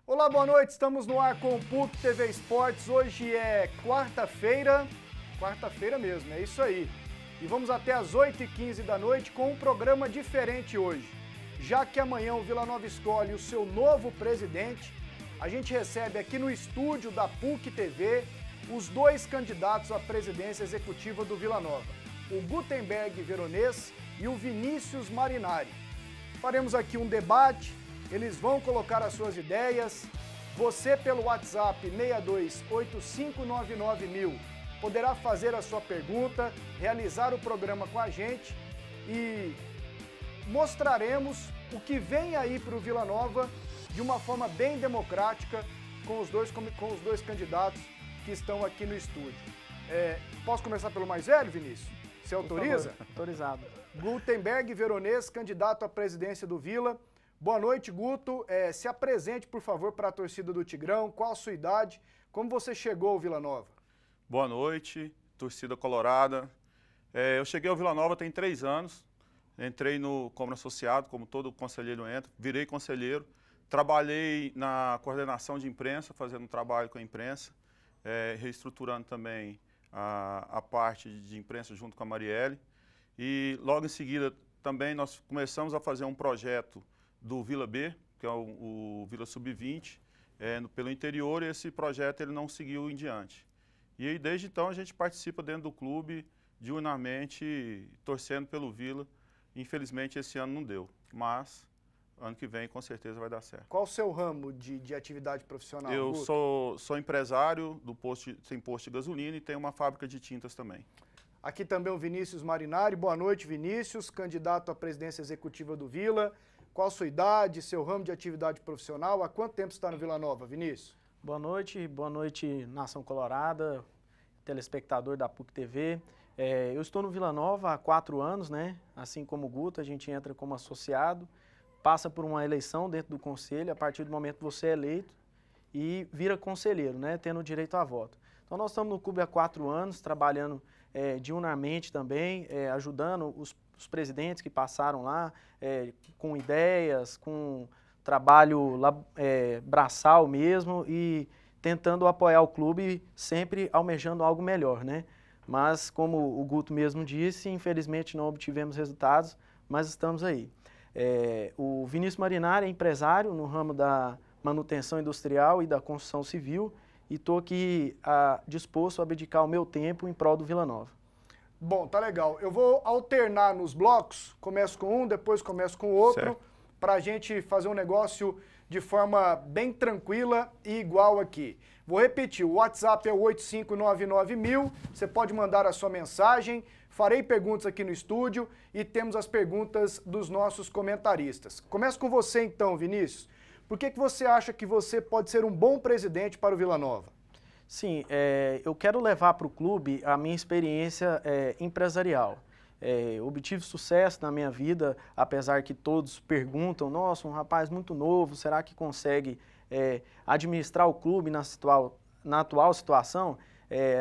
Olá, boa noite, estamos no ar com o PUC TV Esportes. Hoje é quarta-feira mesmo, é isso aí. E vamos até às 8h15 da noite com um programa diferente hoje. Já que amanhã o Vila Nova escolhe o seu novo presidente, a gente recebe aqui no estúdio da PUC TV os dois candidatos à presidência executiva do Vila Nova, o Gutenberg Veronês e o Vinícius Marinari. Faremos aqui um debate, eles vão colocar as suas ideias. Você pelo WhatsApp 628599.000 poderá fazer a sua pergunta, realizar o programa com a gente e mostraremos o que vem aí para o Vila Nova de uma forma bem democrática com os dois candidatos que estão aqui no estúdio. Posso começar pelo mais velho, Vinícius? Você autoriza? Por favor, autorizado. Gutenberg Veronês, candidato à presidência do Vila. Boa noite, Guto. Se apresente, por favor, para a torcida do Tigrão. Qual a sua idade? Como você chegou ao Vila Nova? Boa noite, torcida colorada. Eu cheguei ao Vila Nova tem 3 anos. Entrei como associado, como todo conselheiro entra. Virei conselheiro. Trabalhei na coordenação de imprensa, fazendo um trabalho com a imprensa. Reestruturando também a parte de imprensa junto com a Marielle. E logo em seguida também nós começamos a fazer um projeto do Vila B, que é o Vila Sub-20, pelo interior, e esse projeto ele não seguiu em diante. E aí, desde então a gente participa dentro do clube, diurnamente, torcendo pelo Vila. Infelizmente esse ano não deu, mas ano que vem com certeza vai dar certo. Qual o seu ramo de atividade profissional? Eu sou empresário tem posto de gasolina e tenho uma fábrica de tintas também. Aqui também o Vinícius Marinari. Boa noite, Vinícius, candidato à presidência executiva do Vila. Qual a sua idade, seu ramo de atividade profissional? Há quanto tempo está no Vila Nova, Vinícius? Boa noite, Nação Colorada, telespectador da PUC TV. Eu estou no Vila Nova há 4 anos, né? Assim como o Guto, a gente entra como associado, passa por uma eleição dentro do conselho, a partir do momento que você é eleito e vira conselheiro, né? Tendo direito a voto. Então nós estamos no clube há 4 anos, trabalhando diurnamente também, ajudando os presidentes que passaram lá, com ideias, com trabalho braçal mesmo e tentando apoiar o clube, sempre almejando algo melhor, né? Mas, como o Guto mesmo disse, infelizmente não obtivemos resultados, mas estamos aí. O Vinícius Marinari é empresário no ramo da manutenção industrial e da construção civil e estou aqui disposto a abdicar o meu tempo em prol do Vila Nova. Bom, tá legal. Eu vou alternar nos blocos, começo com um, depois começo com o outro, para a gente fazer um negócio de forma bem tranquila e igual aqui. Vou repetir, o WhatsApp é o 85999.000, você pode mandar a sua mensagem, farei perguntas aqui no estúdio e temos as perguntas dos nossos comentaristas. Começo com você então, Vinícius. Por que você acha que você pode ser um bom presidente para o Vila Nova? Sim, eu quero levar para o clube a minha experiência empresarial. Obtive sucesso na minha vida, apesar que todos perguntam, nossa, um rapaz muito novo, será que consegue administrar o clube na atual situação?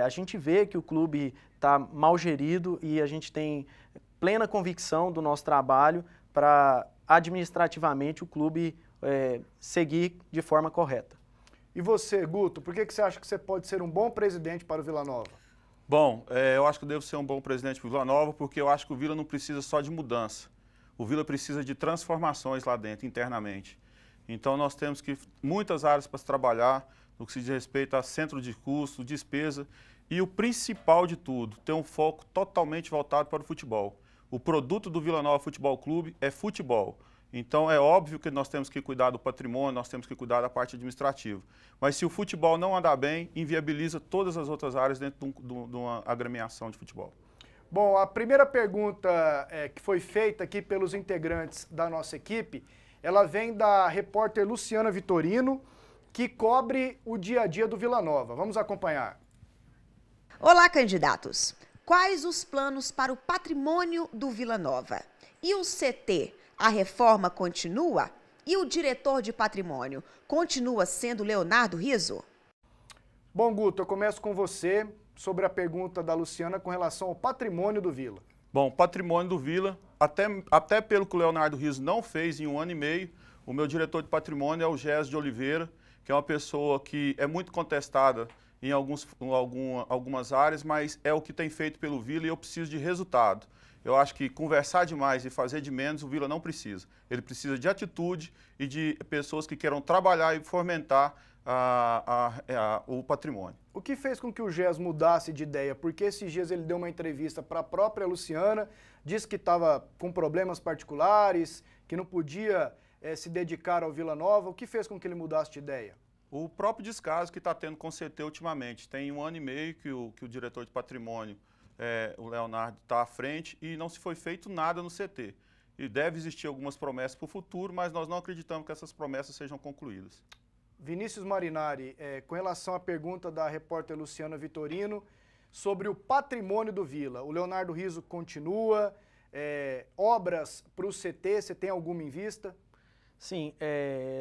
A gente vê que o clube está mal gerido e a gente tem plena convicção do nosso trabalho para administrativamente o clube seguir de forma correta. E você, Guto, por que você acha que você pode ser um bom presidente para o Vila Nova? Bom, eu acho que eu devo ser um bom presidente para o Vila Nova, porque eu acho que o Vila não precisa só de mudança. O Vila precisa de transformações lá dentro, internamente. Então nós temos muitas áreas para se trabalhar, no que se diz respeito a centro de custo, despesa, e o principal de tudo, ter um foco totalmente voltado para o futebol. O produto do Vila Nova Futebol Clube é futebol. Então é óbvio que nós temos que cuidar do patrimônio, nós temos que cuidar da parte administrativa. Mas se o futebol não andar bem, inviabiliza todas as outras áreas dentro de uma agremiação de futebol. Bom, a primeira pergunta que foi feita aqui pelos integrantes da nossa equipe, ela vem da repórter Luciana Vitorino, que cobre o dia a dia do Vila Nova. Vamos acompanhar. Olá, candidatos. Quais os planos para o patrimônio do Vila Nova? E o CT? A reforma continua? E o diretor de patrimônio continua sendo Leonardo Rizzo? Bom, Guto, eu começo com você sobre a pergunta da Luciana com relação ao patrimônio do Vila. Bom, patrimônio do Vila, até pelo que o Leonardo Rizzo não fez em 1 ano e meio, o meu diretor de patrimônio é o Gés de Oliveira, que é uma pessoa que é muito contestada em algumas áreas, mas é o que tem feito pelo Vila e eu preciso de resultado. Eu acho que conversar demais e fazer de menos, o Vila não precisa. Ele precisa de atitude e de pessoas que queiram trabalhar e fomentar o patrimônio. O que fez com que o GES mudasse de ideia? Porque esses dias ele deu uma entrevista para a própria Luciana, disse que estava com problemas particulares, que não podia se dedicar ao Vila Nova. O que fez com que ele mudasse de ideia? O próprio descaso que está tendo com o CT ultimamente. Tem 1 ano e meio que o diretor de patrimônio, o Leonardo, está à frente e não se foi feito nada no CT. E deve existir algumas promessas para o futuro, mas nós não acreditamos que essas promessas sejam concluídas. Vinícius Marinari, com relação à pergunta da repórter Luciana Vitorino sobre o patrimônio do Vila, o Leonardo Rizzo continua, obras para o CT, você tem alguma em vista? Sim,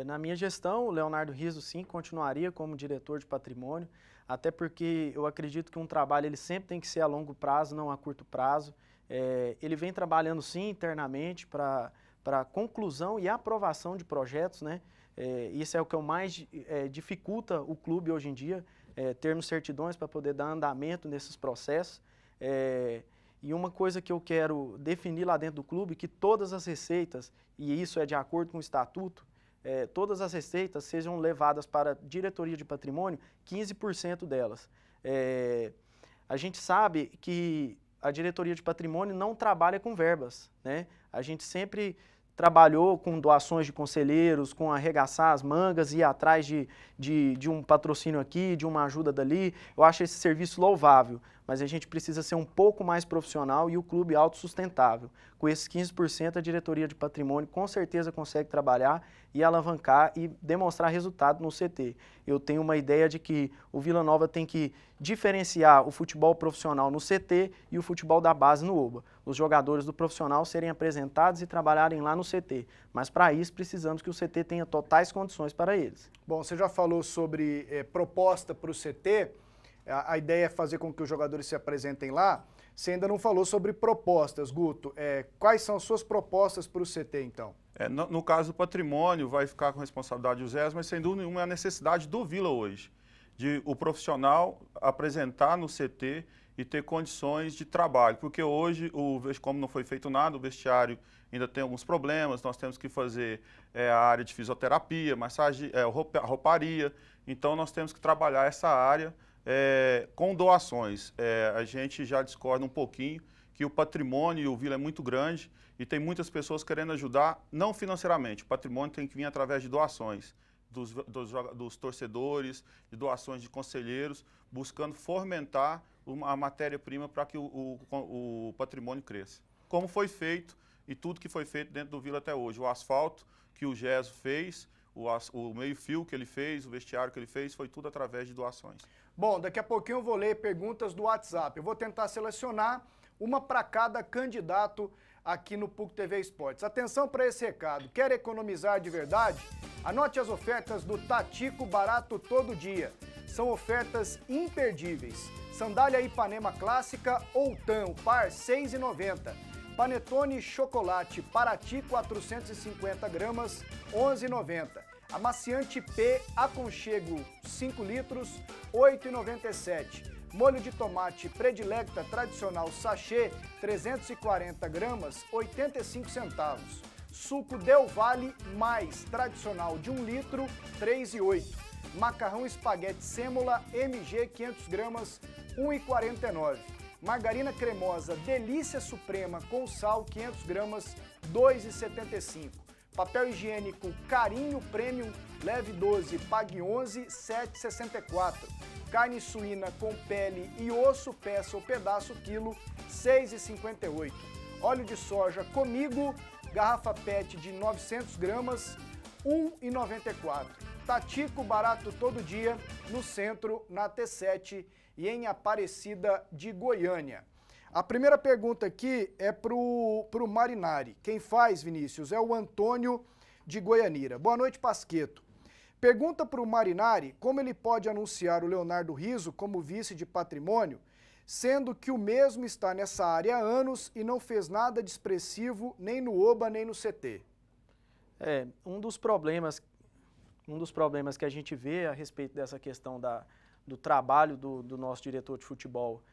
na minha gestão, o Leonardo Rizzo, sim, continuaria como diretor de patrimônio, até porque eu acredito que um trabalho ele sempre tem que ser a longo prazo, não a curto prazo. Ele vem trabalhando, sim, internamente para a conclusão e aprovação de projetos, né? Isso é o que mais dificulta o clube hoje em dia, termos certidões para poder dar andamento nesses processos. E uma coisa que eu quero definir lá dentro do clube, que todas as receitas, e isso é de acordo com o estatuto, todas as receitas sejam levadas para a diretoria de patrimônio, 15% delas. A gente sabe que a diretoria de patrimônio não trabalha com verbas, né? A gente sempre trabalhou com doações de conselheiros, com arregaçar as mangas, ir atrás de um patrocínio aqui, de uma ajuda dali. Eu acho esse serviço louvável, mas a gente precisa ser um pouco mais profissional e o clube autossustentável. Com esses 15%, a diretoria de patrimônio com certeza consegue trabalhar e alavancar e demonstrar resultado no CT. Eu tenho uma ideia de que o Vila Nova tem que diferenciar o futebol profissional no CT e o futebol da base no OBA. Os jogadores do profissional serem apresentados e trabalharem lá no CT, mas para isso precisamos que o CT tenha totais condições para eles. Bom, você já falou sobre proposta para o CT, a ideia é fazer com que os jogadores se apresentem lá. Você ainda não falou sobre propostas, Guto. Quais são as suas propostas para o CT, então? No caso do patrimônio, vai ficar com responsabilidade do GES, mas sem dúvida nenhuma é a necessidade do Vila hoje, de o profissional apresentar no CT e ter condições de trabalho, porque hoje, como não foi feito nada, o vestiário ainda tem alguns problemas, nós temos que fazer a área de fisioterapia, massagem, rouparia, então nós temos que trabalhar essa área com doações. A gente já discorda um pouquinho que o patrimônio e o Vila é muito grande e tem muitas pessoas querendo ajudar, não financeiramente, o patrimônio tem que vir através de doações. Dos torcedores, de doações de conselheiros, buscando fomentar a matéria-prima para que o patrimônio cresça. Como foi feito e tudo que foi feito dentro do Vila até hoje. O asfalto que o GES fez, o meio-fio que ele fez, o vestiário que ele fez, foi tudo através de doações. Bom, daqui a pouquinho eu vou ler perguntas do WhatsApp. Eu vou tentar selecionar uma para cada candidato aqui no PUC TV Esportes. Atenção para esse recado. Quer economizar de verdade? Anote as ofertas do Tatico Barato Todo Dia. São ofertas imperdíveis. Sandália Ipanema Clássica ou TAM, par R$ 6,90. Panetone Chocolate Paraty 450 gramas, R$ 11,90. Amaciante P Aconchego 5 litros, R$ 8,97. Molho de tomate Predilecta Tradicional Sachê, 340 gramas, 85 centavos. Suco Del Valle Mais Tradicional de 1 litro, 3,08. Macarrão Espaguete Sêmola MG 500 gramas, 1,49. Margarina cremosa Delícia Suprema com sal 500 gramas, 2,75. Papel higiênico Carinho Premium Leve 12, Pague 11, 7,64. Carne suína com pele e osso, peça ou pedaço, quilo, 6,58. Óleo de soja Comigo, garrafa PET de 900 gramas, 1,94. Tatico Barato Todo Dia, no centro, na T7 e em Aparecida de Goiânia. A primeira pergunta aqui é pro Marinari. Quem faz, Vinícius, é o Antônio de Goianira. Boa noite, Pasqueto. Pergunta para o Marinari como ele pode anunciar o Leonardo Rizzo como vice de patrimônio, sendo que o mesmo está nessa área há anos e não fez nada de expressivo nem no OBA nem no CT. Um dos problemas um dos problemas que a gente vê a respeito dessa questão do trabalho do nosso diretor de futebol,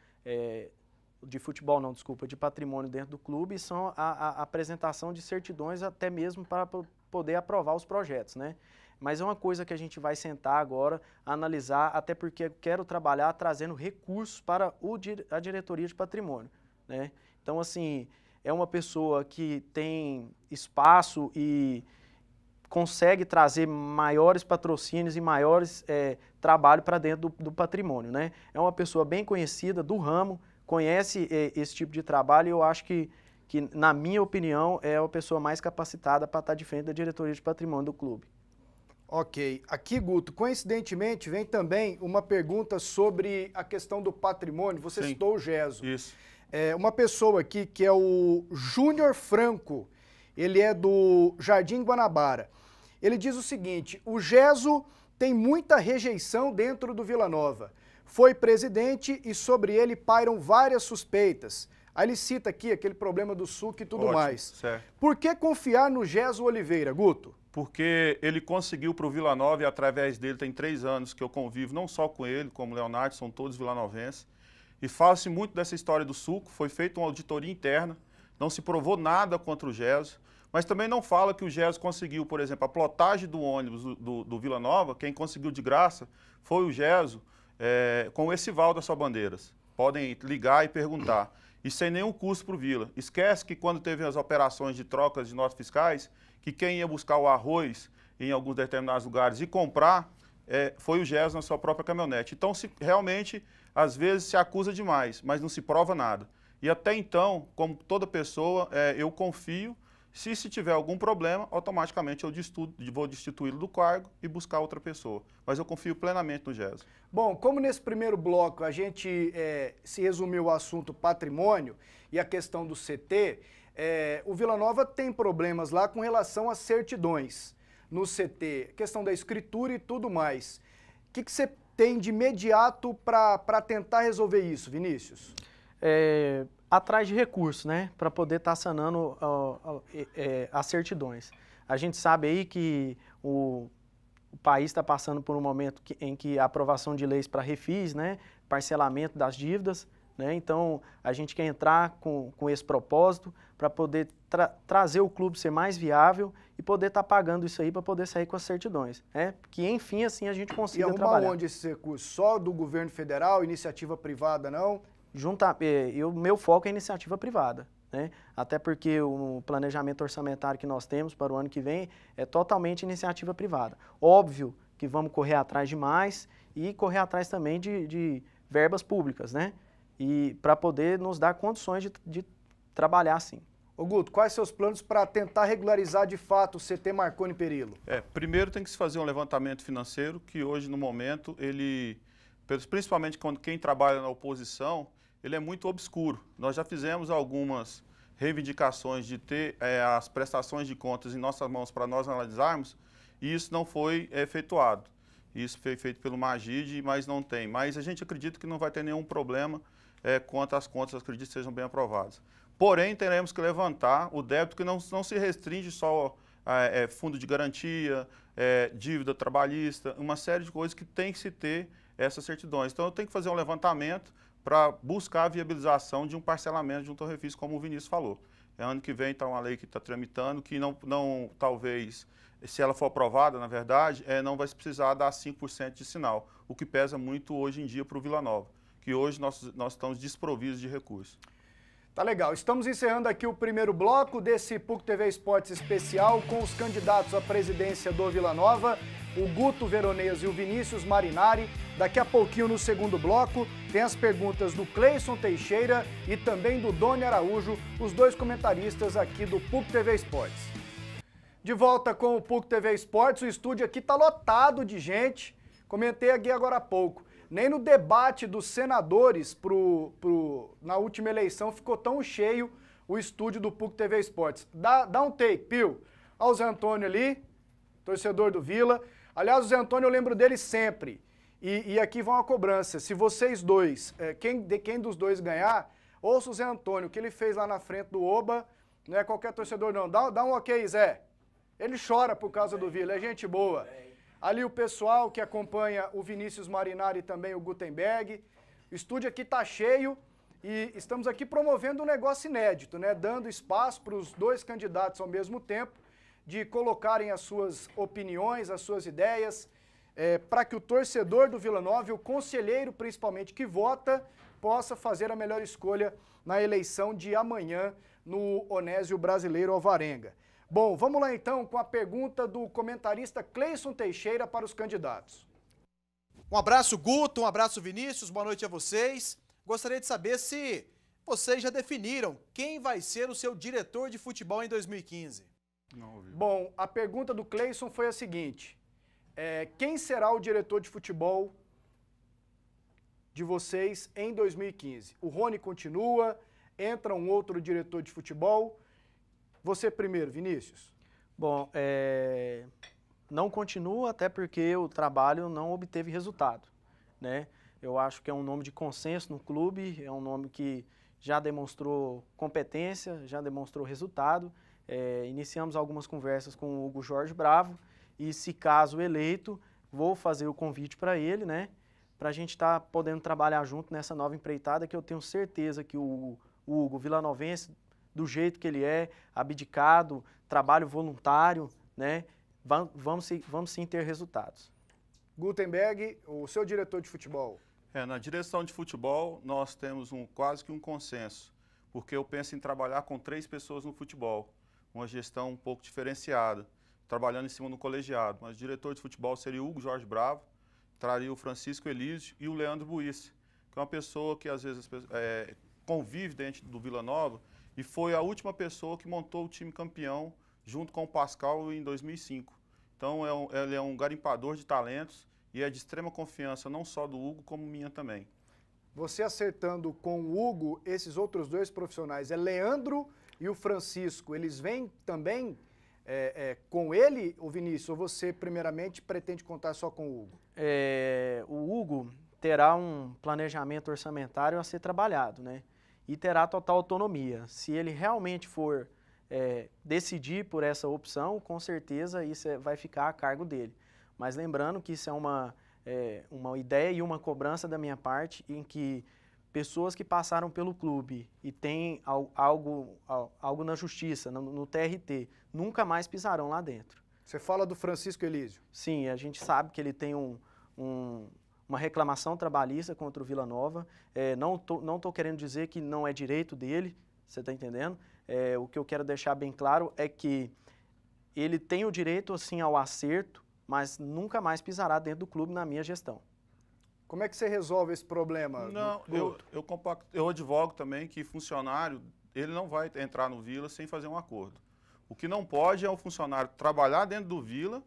de patrimônio dentro do clube, são a apresentação de certidões até mesmo para poder aprovar os projetos, né? Mas é uma coisa que a gente vai sentar agora, analisar, até porque eu quero trabalhar trazendo recursos para a diretoria de patrimônio, né? Então, assim, é uma pessoa que tem espaço e consegue trazer maiores patrocínios e maiores trabalho para dentro do patrimônio, né? É uma pessoa bem conhecida do ramo, conhece esse tipo de trabalho e eu acho que, na minha opinião, é a pessoa mais capacitada para estar de frente da diretoria de patrimônio do clube. Ok. Aqui, Guto, coincidentemente, vem também uma pergunta sobre a questão do patrimônio. Você citou o Geso. Isso. Uma pessoa aqui que é o Júnior Franco, ele é do Jardim Guanabara. Ele diz o seguinte: o Geso tem muita rejeição dentro do Vila Nova. Foi presidente e sobre ele pairam várias suspeitas. Aí ele cita aqui aquele problema do SUC e tudo mais. Certo. Por que confiar no Geso Oliveira, Guto? Porque ele conseguiu para o Vila Nova e através dele tem 3 anos que eu convivo, não só com ele, como o Leonardo, são todos vilanovenses. E fala-se muito dessa história do suco, foi feita uma auditoria interna, não se provou nada contra o Geso, mas também não fala que o Geso conseguiu, por exemplo, a plotagem do ônibus do Vila Nova, quem conseguiu de graça foi o Geso com o Esivaldo da Só Bandeiras. Podem ligar e perguntar. E sem nenhum custo para o Vila. Esquece que quando teve as operações de trocas de notas fiscais, que quem ia buscar o arroz em alguns determinados lugares e comprar foi o Geso na sua própria caminhonete. Então, realmente, às vezes se acusa demais, mas não se prova nada. E até então, como toda pessoa, eu confio. Se tiver algum problema, automaticamente eu vou destituí-lo do cargo e buscar outra pessoa. Mas eu confio plenamente no Geso. Bom, como nesse primeiro bloco a gente se resumiu o assunto patrimônio e a questão do CT, o Vila Nova tem problemas lá com relação às certidões no CT, questão da escritura e tudo mais. O que você tem de imediato para tentar resolver isso, Vinícius? Atrás de recursos, né, para poder estar sanando as certidões. A gente sabe aí que o país está passando por um momento em que a aprovação de leis para refis, né, parcelamento das dívidas, né, então a gente quer entrar com esse propósito para poder trazer o clube ser mais viável e poder estar pagando isso aí para poder sair com as certidões, né, que enfim assim a gente consiga trabalhar. E onde esses recursos? Só do governo federal, iniciativa privada, não? O meu foco é iniciativa privada, né? Até porque o planejamento orçamentário que nós temos para o ano que vem é totalmente iniciativa privada. Óbvio que vamos correr atrás de mais e correr atrás também de verbas públicas, né? E para poder nos dar condições de trabalhar assim. Ô Guto, quais seus planos para tentar regularizar de fato o CT Marconi Perillo? Primeiro tem que se fazer um levantamento financeiro que hoje no momento principalmente quando quem trabalha na oposição, ele é muito obscuro. Nós já fizemos algumas reivindicações de ter as prestações de contas em nossas mãos para nós analisarmos e isso não foi efetuado. Isso foi feito pelo Magid, mas não tem. Mas a gente acredita que não vai ter nenhum problema quanto às contas, acredito que sejam bem aprovadas. Porém, teremos que levantar o débito que não se restringe só a fundo de garantia, dívida trabalhista, uma série de coisas que tem que se ter essas certidões. Então, eu tenho que fazer um levantamento para buscar a viabilização de um parcelamento de um torrefis, como o Vinícius falou. Ano que vem está uma lei que está tramitando, que não talvez, se ela for aprovada, na verdade, não vai precisar dar 5% de sinal, o que pesa muito hoje em dia para o Vila Nova, que hoje nós estamos desprovidos de recursos. Tá legal. Estamos encerrando aqui o primeiro bloco desse PUC TV Esportes especial com os candidatos à presidência do Vila Nova, o Guto Veronese e o Vinícius Marinari. Daqui a pouquinho, no segundo bloco, tem as perguntas do Cleison Teixeira e também do Doni Araújo, os dois comentaristas aqui do PUC TV Esportes. De volta com o PUC TV Esportes, o estúdio aqui tá lotado de gente. Comentei aqui agora há pouco. Nem no debate dos senadores na última eleição ficou tão cheio o estúdio do PUC TV Esportes. Dá um take, Pio. Olha o Zé Antônio ali, torcedor do Vila. Aliás, o Zé Antônio eu lembro dele sempre. E aqui vão a cobrança. Se vocês dois, quem dos dois ganhar, ouça o Zé Antônio, o que ele fez lá na frente do Oba, não é qualquer torcedor não. Dá um ok, Zé. Ele chora por causa do Vila, é gente boa. Ali o pessoal que acompanha o Vinícius Marinari e também o Gutenberg. O estúdio aqui está cheio e estamos aqui promovendo um negócio inédito, né? Dando espaço para os dois candidatos ao mesmo tempo de colocarem as suas opiniões, as suas ideias, para que o torcedor do Vila Nova e o conselheiro, principalmente, que vota, possa fazer a melhor escolha na eleição de amanhã no Onésio Brasileiro Alvarenga. Bom, vamos lá então com a pergunta do comentarista Cleison Teixeira para os candidatos. Um abraço, Guto, um abraço, Vinícius, boa noite a vocês. Gostaria de saber se vocês já definiram quem vai ser o seu diretor de futebol em 2015. Não ouvi. Bom, a pergunta do Cleison foi a seguinte: quem será o diretor de futebol de vocês em 2015? O Rony continua, entra um outro diretor de futebol? Você primeiro, Vinícius. Bom, não continua, até porque o trabalho não obteve resultado, né? Eu acho que é um nome de consenso no clube, é um nome que já demonstrou competência, já demonstrou resultado. Iniciamos algumas conversas com o Hugo Jorge Bravo e, se caso eleito, vou fazer o convite para ele, né? Para a gente estar podendo trabalhar junto nessa nova empreitada, que eu tenho certeza que o Hugo, vilanovense, do jeito que ele é, abdicado, trabalho voluntário, né? Vamos sim ter resultados. Gutenberg, o seu diretor de futebol. Na direção de futebol, nós temos quase que um consenso, porque eu penso em trabalhar com 3 pessoas no futebol, uma gestão um pouco diferenciada, trabalhando em cima do colegiado. Mas o diretor de futebol seria o Hugo Jorge Bravo, traria o Francisco Elísio e o Leandro Buísse, que é uma pessoa que às vezes convive dentro do Vila Nova e foi a última pessoa que montou o time campeão junto com o Pascal em 2005. Então ele é um garimpador de talentos e é de extrema confiança não só do Hugo, como minha também. Você acertando com o Hugo, esses outros 2 profissionais, Leandro e o Francisco, eles vêm também com ele, o Vinícius, ou você primeiramente pretende contar só com o Hugo? O Hugo terá um planejamento orçamentário a ser trabalhado, né? E terá total autonomia. Se ele realmente for decidir por essa opção, com certeza isso vai ficar a cargo dele. Mas lembrando que isso é uma ideia e uma cobrança da minha parte, em que pessoas que passaram pelo clube e têm algo na justiça, no TRT, nunca mais pisarão lá dentro. Você fala do Francisco Elísio? Sim, a gente sabe que ele tem uma reclamação trabalhista contra o Vila Nova. Não tô querendo dizer que não é direito dele, você está entendendo? O que eu quero deixar bem claro é que ele tem o direito, assim, ao acerto, mas nunca mais pisará dentro do clube na minha gestão. Como é que você resolve esse problema? Não, eu advogo também que funcionário, ele não vai entrar no Vila sem fazer um acordo. O que não pode é o funcionário trabalhar dentro do Vila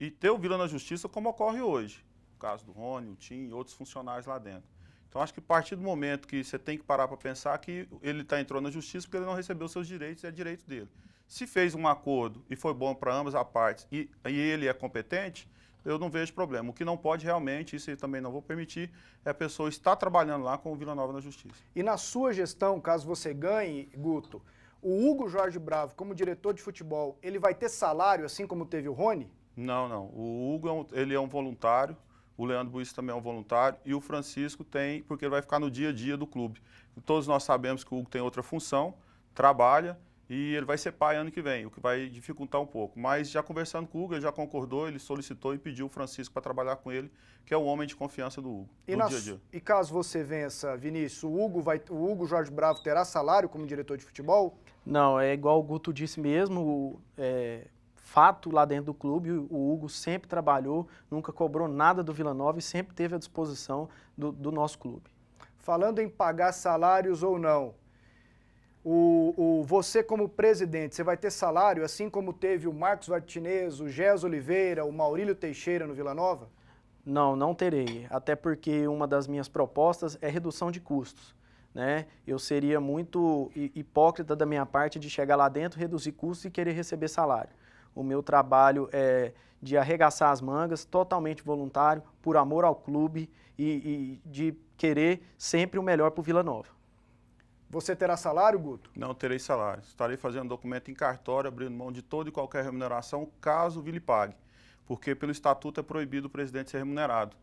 e ter o Vila na justiça, como ocorre hoje. No caso do Rony, o Tim e outros funcionários lá dentro. Então, acho que a partir do momento que você tem que parar para pensar que ele entrou na justiça porque ele não recebeu seus direitos, é direito dele. Se fez um acordo e foi bom para ambas as partes e ele é competente, eu não vejo problema. O que não pode realmente, isso eu também não vou permitir, é a pessoa estar trabalhando lá com o Vila Nova na justiça. E na sua gestão, caso você ganhe, Guto, o Hugo Jorge Bravo, como diretor de futebol, ele vai ter salário assim como teve o Rony? Não. O Hugo ele é um voluntário. O Leandro Buísse também é um voluntário e o Francisco tem, porque ele vai ficar no dia a dia do clube. Todos nós sabemos que o Hugo tem outra função, trabalha e ele vai ser pai ano que vem, o que vai dificultar um pouco. Mas já conversando com o Hugo, ele já concordou, ele solicitou e pediu o Francisco para trabalhar com ele, que é o homem de confiança do Hugo, no dia a dia. E caso você vença, Vinícius, o Hugo Jorge Bravo terá salário como diretor de futebol? Não, é igual o Guto disse mesmo, fato lá dentro do clube, o Hugo sempre trabalhou, nunca cobrou nada do Vila Nova e sempre teve à disposição do nosso clube. Falando em pagar salários ou não, você como presidente, você vai ter salário assim como teve o Marcos Martinez, o Gés Oliveira, o Maurílio Teixeira no Vila Nova? Não terei, até porque uma das minhas propostas é redução de custos, né? Eu seria muito hipócrita da minha parte de chegar lá dentro, reduzir custos e querer receber salário. O meu trabalho é de arregaçar as mangas, totalmente voluntário, por amor ao clube e de querer sempre o melhor para o Vila Nova. Você terá salário, Guto? Não terei salário. Estarei fazendo documento em cartório, abrindo mão de toda e qualquer remuneração, caso o Vila pague. porque pelo estatuto é proibido o presidente ser remunerado.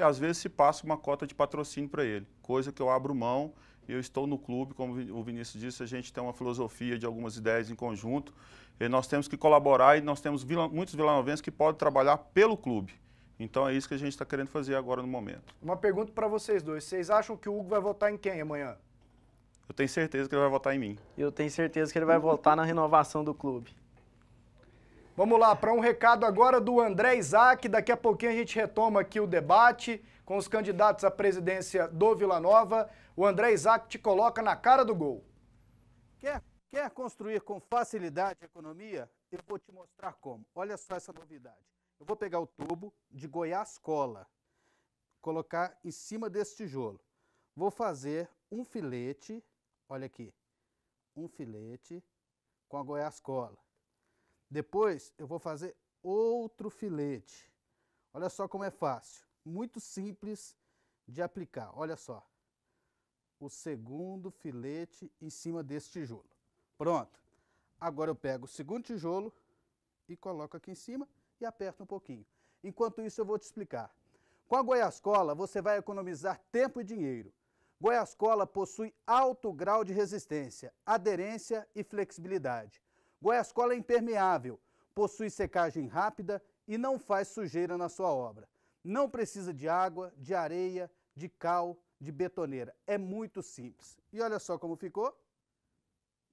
Às vezes se passa uma cota de patrocínio para ele, coisa que eu abro mão. Eu estou no clube, como o Vinícius disse, a gente tem uma filosofia de algumas ideias em conjunto, e nós temos que colaborar e nós temos muitos vilanovenses que podem trabalhar pelo clube. Então é isso que a gente está querendo fazer agora no momento. Uma pergunta para vocês dois, vocês acham que o Hugo vai votar em quem amanhã? Eu tenho certeza que ele vai votar em mim. Eu tenho certeza que ele vai votar na renovação do clube. Vamos lá, para um recado agora do André Isaac, daqui a pouquinho a gente retoma aqui o debate com os candidatos à presidência do Vila Nova. O André Isaac te coloca na cara do gol. Quer construir com facilidade a economia? Eu vou te mostrar como. Olha só essa novidade. Eu vou pegar o tubo de Goiás Cola, colocar em cima desse tijolo. Vou fazer um filete, olha aqui, um filete com a Goiás Cola. Depois eu vou fazer outro filete. Olha só como é fácil, muito simples de aplicar. Olha só, o segundo filete em cima desse tijolo. Pronto. Agora eu pego o segundo tijolo e coloco aqui em cima e aperto um pouquinho. Enquanto isso eu vou te explicar. Com a Goiás Cola você vai economizar tempo e dinheiro. Goiás Cola possui alto grau de resistência, aderência e flexibilidade. Goiás Cola é impermeável, possui secagem rápida e não faz sujeira na sua obra. Não precisa de água, de areia, de cal, de betoneira. É muito simples. E olha só como ficou.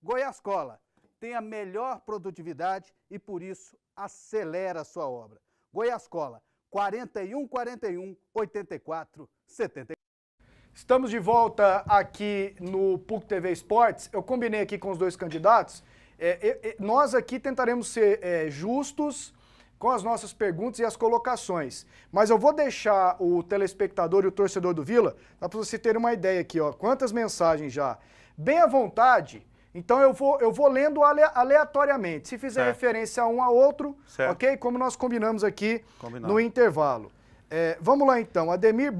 Goiás Cola tem a melhor produtividade e por isso acelera a sua obra. Goiás Cola, 41 41 84 74. Estamos de volta aqui no PUC TV Esportes. Eu combinei aqui com os dois candidatos. Nós aqui tentaremos ser justos com as nossas perguntas e as colocações. Mas eu vou deixar o telespectador e o torcedor do Vila, para você ter uma ideia aqui, ó, quantas mensagens já. Bem à vontade, então eu vou lendo aleatoriamente. Se fizer referência a um a outro, ok? Como nós combinamos aqui no intervalo. Vamos lá então, Ademir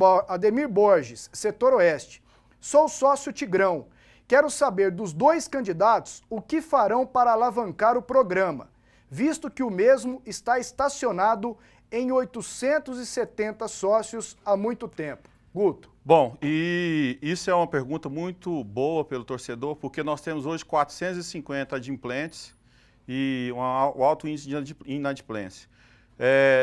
Borges, Setor Oeste. Sou sócio Tigrão. Quero saber dos dois candidatos o que farão para alavancar o programa, visto que o mesmo está estacionado em 870 sócios há muito tempo. Guto. Bom, e isso é uma pergunta muito boa pelo torcedor, porque nós temos hoje 450 adimplentes e um alto índice de inadimplência.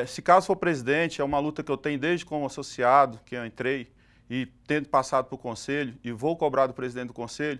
Se caso for presidente, é uma luta que eu tenho desde como associado, que eu entrei, e tendo passado para o conselho, e vou cobrar do presidente do conselho,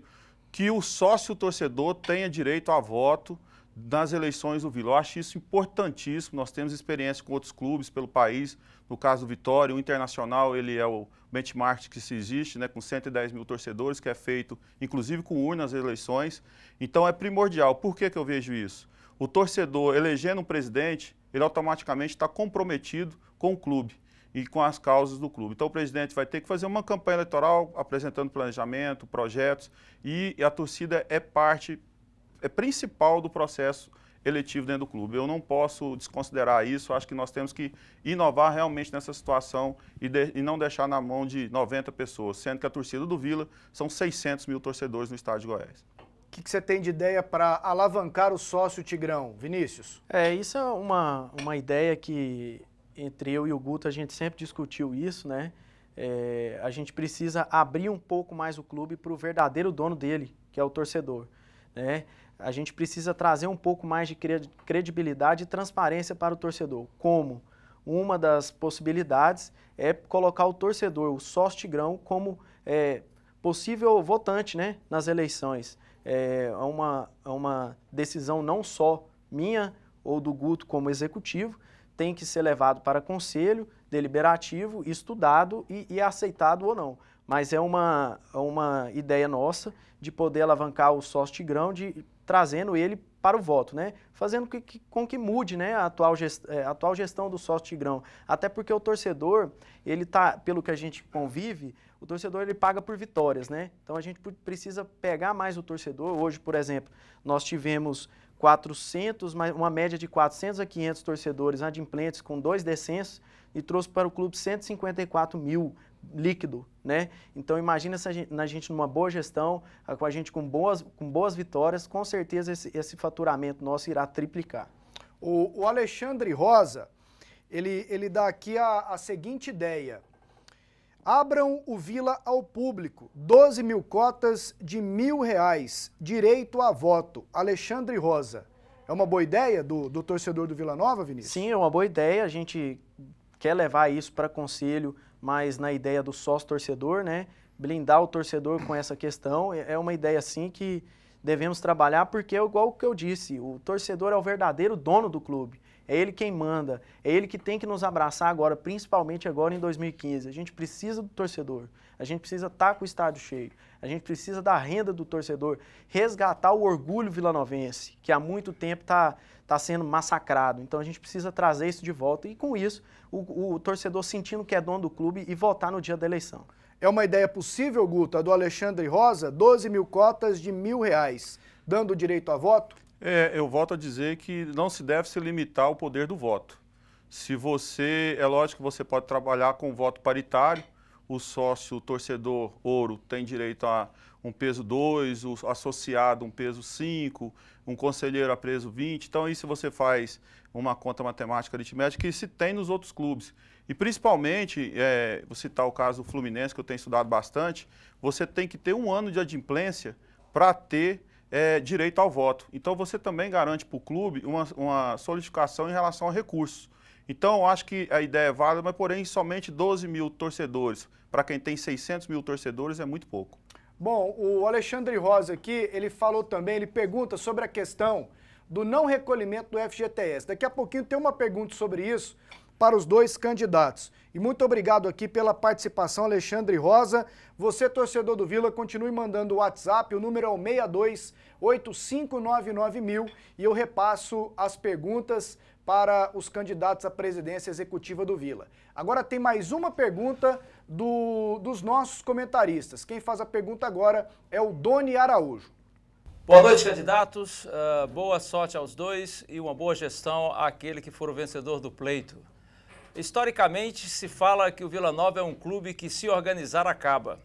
que o sócio torcedor tenha direito a voto nas eleições do Vila. Eu acho isso importantíssimo, nós temos experiência com outros clubes pelo país, no caso do Vitória, o Internacional, ele é o benchmark que se existe, né, com 110 mil torcedores, que é feito inclusive com urnas nas eleições, então é primordial. Por que eu vejo isso? O torcedor elegendo um presidente, ele automaticamente está comprometido com o clube e com as causas do clube. Então o presidente vai ter que fazer uma campanha eleitoral apresentando planejamento, projetos, e a torcida é parte principal do processo eletivo dentro do clube. Eu não posso desconsiderar isso, acho que nós temos que inovar realmente nessa situação e não deixar na mão de 90 pessoas, sendo que a torcida do Vila são 600 mil torcedores no estado de Goiás. O que você tem de ideia para alavancar o sócio Tigrão, Vinícius? Isso é uma ideia que entre eu e o Guto a gente sempre discutiu isso, né? A gente precisa abrir um pouco mais o clube para o verdadeiro dono dele, que é o torcedor, né? A gente precisa trazer um pouco mais de credibilidade e transparência para o torcedor. Como? Uma das possibilidades é colocar o torcedor, o sócio Tigrão, como possível votante, né, nas eleições. É uma decisão não só minha ou do Guto como executivo, tem que ser levado para conselho deliberativo, estudado e aceitado ou não. Mas é uma ideia nossa de poder alavancar o sócio Tigrão, trazendo ele para o voto, né? Fazendo com que mude, né, a atual gestão do sócio Tigrão. Até porque o torcedor, ele tá, pelo que a gente convive, o torcedor ele paga por vitórias, né? Então a gente precisa pegar mais o torcedor. Hoje, por exemplo, nós tivemos uma média de 400 a 500 torcedores adimplentes com 2 descensos e trouxe para o clube 154 mil líquido, né? Então imagina se a gente numa boa gestão, com a gente com boas vitórias, com certeza esse faturamento nosso irá triplicar. O Alexandre Rosa, ele dá aqui a seguinte ideia. Abram o Vila ao público, 12 mil cotas de R$1.000, direito a voto. Alexandre Rosa. É uma boa ideia do torcedor do Vila Nova, Vinícius? Sim, é uma boa ideia. A gente quer levar isso para conselho, mas na ideia do sócio-torcedor, né? Blindar o torcedor com essa questão. É uma ideia, sim, que devemos trabalhar, porque é igual o que eu disse, o torcedor é o verdadeiro dono do clube. É ele quem manda, é ele que tem que nos abraçar agora, principalmente agora em 2015. A gente precisa do torcedor, a gente precisa estar com o estádio cheio, a gente precisa da renda do torcedor, resgatar o orgulho vilanovense, que há muito tempo está sendo massacrado. Então a gente precisa trazer isso de volta e com isso o torcedor sentindo que é dono do clube e votar no dia da eleição. É uma ideia possível, Guto, a do Alexandre Rosa, 12 mil cotas de R$1.000, dando direito a voto? Eu volto a dizer que não se deve se limitar ao poder do voto. Se você, é lógico que você pode trabalhar com voto paritário, o sócio, o torcedor ouro tem direito a um peso 2, o associado um peso 5, um conselheiro a peso 20. Então, aí se você faz uma conta matemática aritmética, que se tem nos outros clubes. E principalmente, vou citar o caso do Fluminense, que eu tenho estudado bastante, você tem que ter 1 ano de adimplência para ter direito ao voto. Então, você também garante para o clube uma solidificação em relação a recursos. Então, eu acho que a ideia é válida, mas, porém, somente 12 mil torcedores. Para quem tem 600 mil torcedores, é muito pouco. Bom, o Alexandre Rosa aqui, ele falou também, ele pergunta sobre a questão do não recolhimento do FGTS. Daqui a pouquinho tem uma pergunta sobre isso para os dois candidatos. E muito obrigado aqui pela participação, Alexandre Rosa. Você, torcedor do Vila, continue mandando o WhatsApp, o número é o 62-8599000 e eu repasso as perguntas para os candidatos à presidência executiva do Vila. Agora tem mais uma pergunta dos nossos comentaristas. Quem faz a pergunta agora é o Doni Araújo. Boa noite, candidatos. Boa sorte aos dois e uma boa gestão àquele que for o vencedor do pleito. Historicamente, se fala que o Vila Nova é um clube que, se organizar, acaba.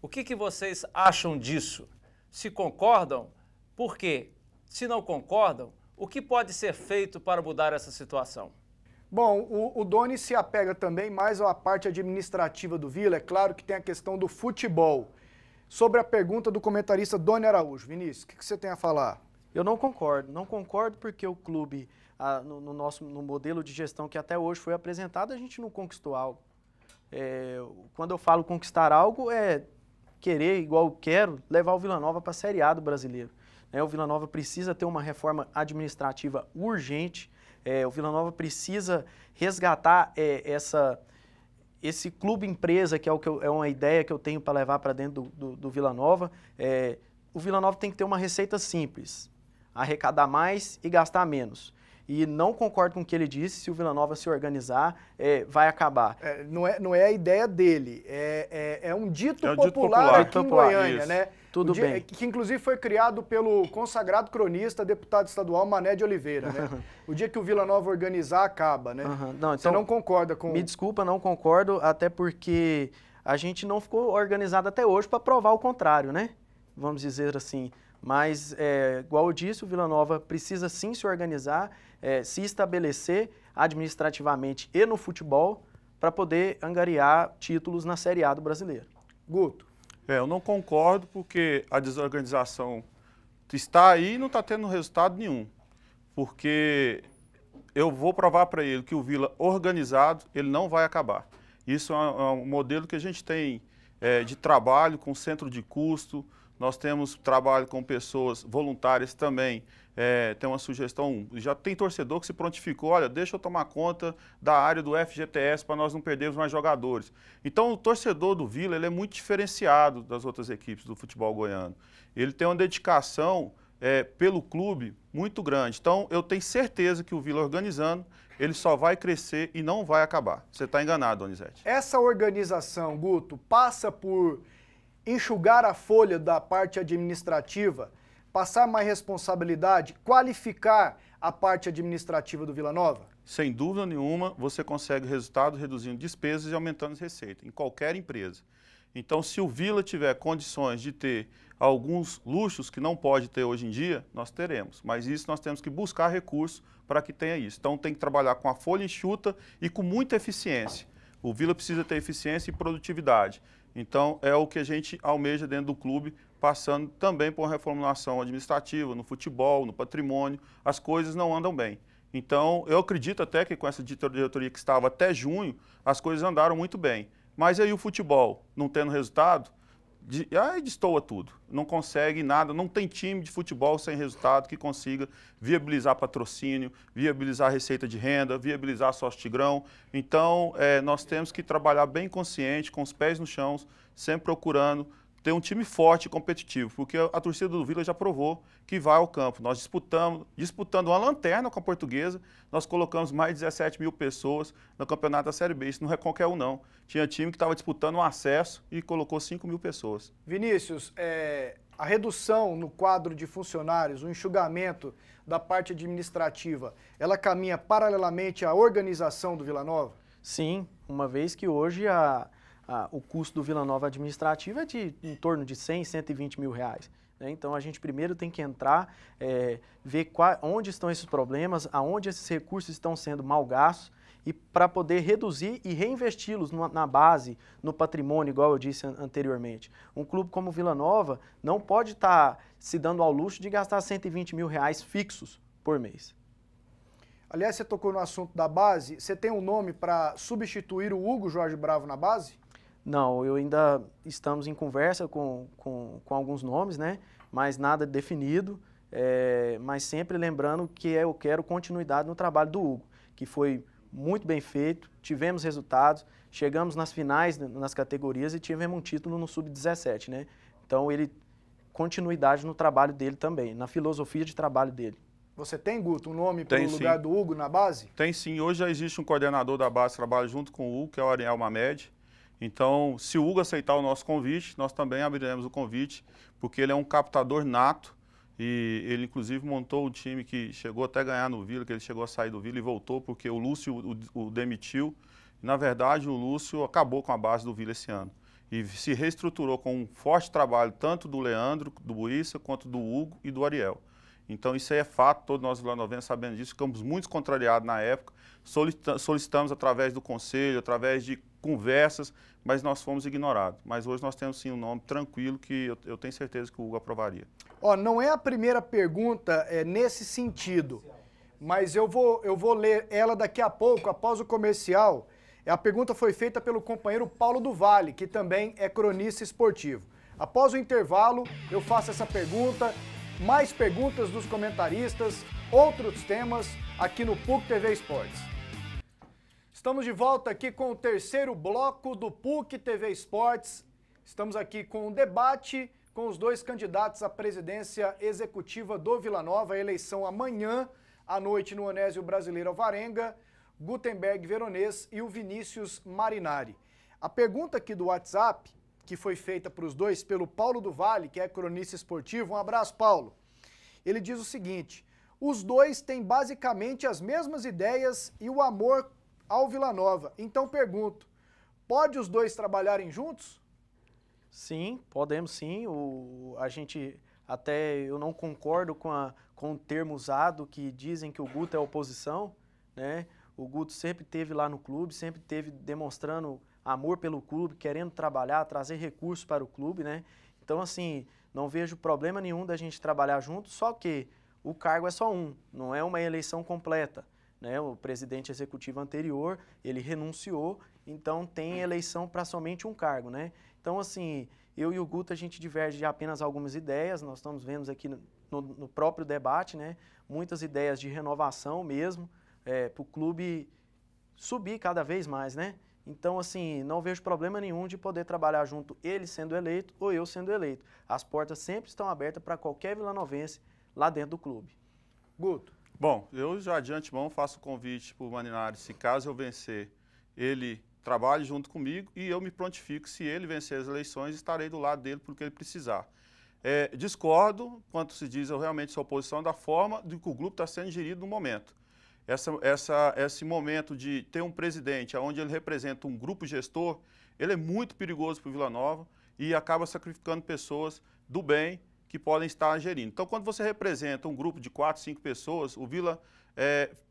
O que vocês acham disso? Se concordam, por quê? Se não concordam, o que pode ser feito para mudar essa situação? Bom, o Doni se apega também mais à parte administrativa do Vila. É claro que tem a questão do futebol. Sobre a pergunta do comentarista Doni Araújo. Vinícius, o que você tem a falar? Eu não concordo. Não concordo porque o clube, no modelo de gestão que até hoje foi apresentado, a gente não conquistou algo. Quando eu falo conquistar algo, é querer, igual eu quero, levar o Vila Nova para a Série A do brasileiro. O Vila Nova precisa ter uma reforma administrativa urgente. O Vila Nova precisa resgatar esse clube empresa, que é uma ideia que eu tenho para levar para dentro do Vila Nova. O Vila Nova tem que ter uma receita simples, arrecadar mais e gastar menos. E não concordo com o que ele disse, se o Vila Nova se organizar, vai acabar. Não é a ideia dele, é um dito popular aqui em Goiânia, isso. Né? Tudo bem. Que inclusive foi criado pelo consagrado cronista, deputado estadual Mané de Oliveira, né? O dia que o Vila Nova organizar, acaba, né? Não, então, você não concorda com... Me desculpa, não concordo, até porque a gente não ficou organizado até hoje para provar o contrário, né? Vamos dizer assim. Mas, igual eu disse, o Vila Nova precisa sim se organizar, se estabelecer administrativamente e no futebol para poder angariar títulos na Série A do brasileiro. Guto. Eu não concordo porque a desorganização está aí e não está tendo resultado nenhum. Porque eu vou provar para ele que o Vila organizado, ele não vai acabar. Isso é um modelo que a gente tem de trabalho com centro de custo. Nós temos trabalho com pessoas voluntárias também. Tem uma sugestão, já tem torcedor que se prontificou, olha, deixa eu tomar conta da área do FGTS para nós não perdermos mais jogadores. Então, o torcedor do Vila, ele é muito diferenciado das outras equipes do futebol goiano. Ele tem uma dedicação pelo clube muito grande. Então, eu tenho certeza que o Vila organizando, ele só vai crescer e não vai acabar. Você está enganado, Donizete. Essa organização, Guto, passa por enxugar a folha da parte administrativa, passar mais responsabilidade, qualificar a parte administrativa do Vila Nova? Sem dúvida nenhuma, você consegue resultado reduzindo despesas e aumentando as receitas, em qualquer empresa. Então, se o Vila tiver condições de ter alguns luxos que não pode ter hoje em dia, nós teremos. Mas isso nós temos que buscar recursos para que tenha isso. Então, tem que trabalhar com a folha enxuta e com muita eficiência. O Vila precisa ter eficiência e produtividade. Então, é o que a gente almeja dentro do clube, passando também por uma reformulação administrativa, no futebol, no patrimônio. As coisas não andam bem. Então, eu acredito até que com essa diretoria que estava até junho, as coisas andaram muito bem. Mas aí o futebol, não tendo resultado, aí destoa tudo. Não consegue nada, não tem time de futebol sem resultado que consiga viabilizar patrocínio, viabilizar receita de renda, viabilizar sócio tigrão. Então, nós temos que trabalhar bem consciente, com os pés no chão, sempre procurando ter um time forte e competitivo, porque a torcida do Vila já provou que vai ao campo. Nós disputando uma lanterna com a Portuguesa, nós colocamos mais de 17 mil pessoas no campeonato da Série B. Isso não é qualquer um, não. Tinha time que estava disputando um acesso e colocou 5 mil pessoas. Vinícius, a redução no quadro de funcionários, o enxugamento da parte administrativa, ela caminha paralelamente à organização do Vila Nova? Sim, uma vez que hoje o custo do Vila Nova administrativo é de em torno de 100, 120 mil reais. Né? Então, a gente primeiro tem que entrar, ver onde estão esses problemas, aonde esses recursos estão sendo mal gastos, e para poder reduzir e reinvesti-los na base, no patrimônio, igual eu disse anteriormente. Um clube como Vila Nova não pode estar se dando ao luxo de gastar 120 mil reais fixos por mês. Aliás, você tocou no assunto da base. Você tem um nome para substituir o Hugo Jorge Bravo na base? Não, eu ainda estamos em conversa com alguns nomes, né? Mas nada definido, mas sempre lembrando que eu quero continuidade no trabalho do Hugo, que foi muito bem feito, tivemos resultados, chegamos nas finais nas categorias e tivemos um título no Sub-17, né? Então, continuidade no trabalho dele também, na filosofia de trabalho dele. Você tem, Guto, um nome para o lugar do Hugo na base? Tem sim, hoje já existe um coordenador da base que trabalha junto com o Hugo, que é o Ariel Mamed. Então, se o Hugo aceitar o nosso convite, nós também abriremos o convite, porque ele é um captador nato e ele, inclusive, montou um time que chegou até a ganhar no Vila, que ele chegou a sair do Vila e voltou, porque o Lúcio o demitiu. E, na verdade, o Lúcio acabou com a base do Vila esse ano e se reestruturou com um forte trabalho tanto do Leandro, do Buissa, quanto do Hugo e do Ariel. Então, isso aí é fato, todos nós vilanovenses sabendo disso, ficamos muito contrariados na época, solicitamos através do conselho, através de conversas, mas nós fomos ignorados. Mas hoje nós temos sim um nome tranquilo que eu tenho certeza que o Hugo aprovaria. Não é a primeira pergunta nesse sentido, mas eu vou ler ela daqui a pouco, após o comercial. A pergunta foi feita pelo companheiro Paulo do Vale, que também é cronista esportivo. Após o intervalo, eu faço essa pergunta, mais perguntas dos comentaristas, outros temas aqui no PUC TV Esportes. Estamos de volta aqui com o terceiro bloco do PUC TV Esportes. Estamos aqui com um debate com os dois candidatos à presidência executiva do Vila Nova, a eleição amanhã à noite no Onésio Brasileiro Alvarenga, Gutenberg Veronês e o Vinícius Marinari. A pergunta aqui do WhatsApp, que foi feita para os dois pelo Paulo do Vale, que é cronista esportivo. Um abraço, Paulo. Ele diz o seguinte: os dois têm basicamente as mesmas ideias e o amor ao Vila Nova. Então pergunto, pode os dois trabalharem juntos? Sim, podemos sim. Eu não concordo com o termo usado que dizem que o Guto é oposição, né? O Guto sempre esteve lá no clube, sempre esteve demonstrando amor pelo clube, querendo trabalhar, trazer recursos para o clube, né? Então, assim, não vejo problema nenhum da gente trabalhar junto, só que o cargo é só um, não é uma eleição completa, né? O presidente executivo anterior, ele renunciou, então tem eleição para somente um cargo, né? Então, assim, eu e o Guto, a gente diverge de apenas algumas ideias, nós estamos vendo aqui no próprio debate, né? Muitas ideias de renovação mesmo, para o clube subir cada vez mais, né? Então, assim, não vejo problema nenhum de poder trabalhar junto, ele sendo eleito ou eu sendo eleito. As portas sempre estão abertas para qualquer vilanovense lá dentro do clube. Guto. Bom, eu já de antemão faço o convite para o Marinari, se caso eu vencer, ele trabalhe junto comigo e eu me prontifico, se ele vencer as eleições, estarei do lado dele porque ele precisar. Discordo, quanto se diz, eu realmente sou oposição da forma do que o grupo está sendo gerido no momento. esse momento de ter um presidente onde ele representa um grupo gestor, ele é muito perigoso para o Vila Nova e acaba sacrificando pessoas do bem que podem estar gerindo. Então, quando você representa um grupo de 4, 5 pessoas, o Vila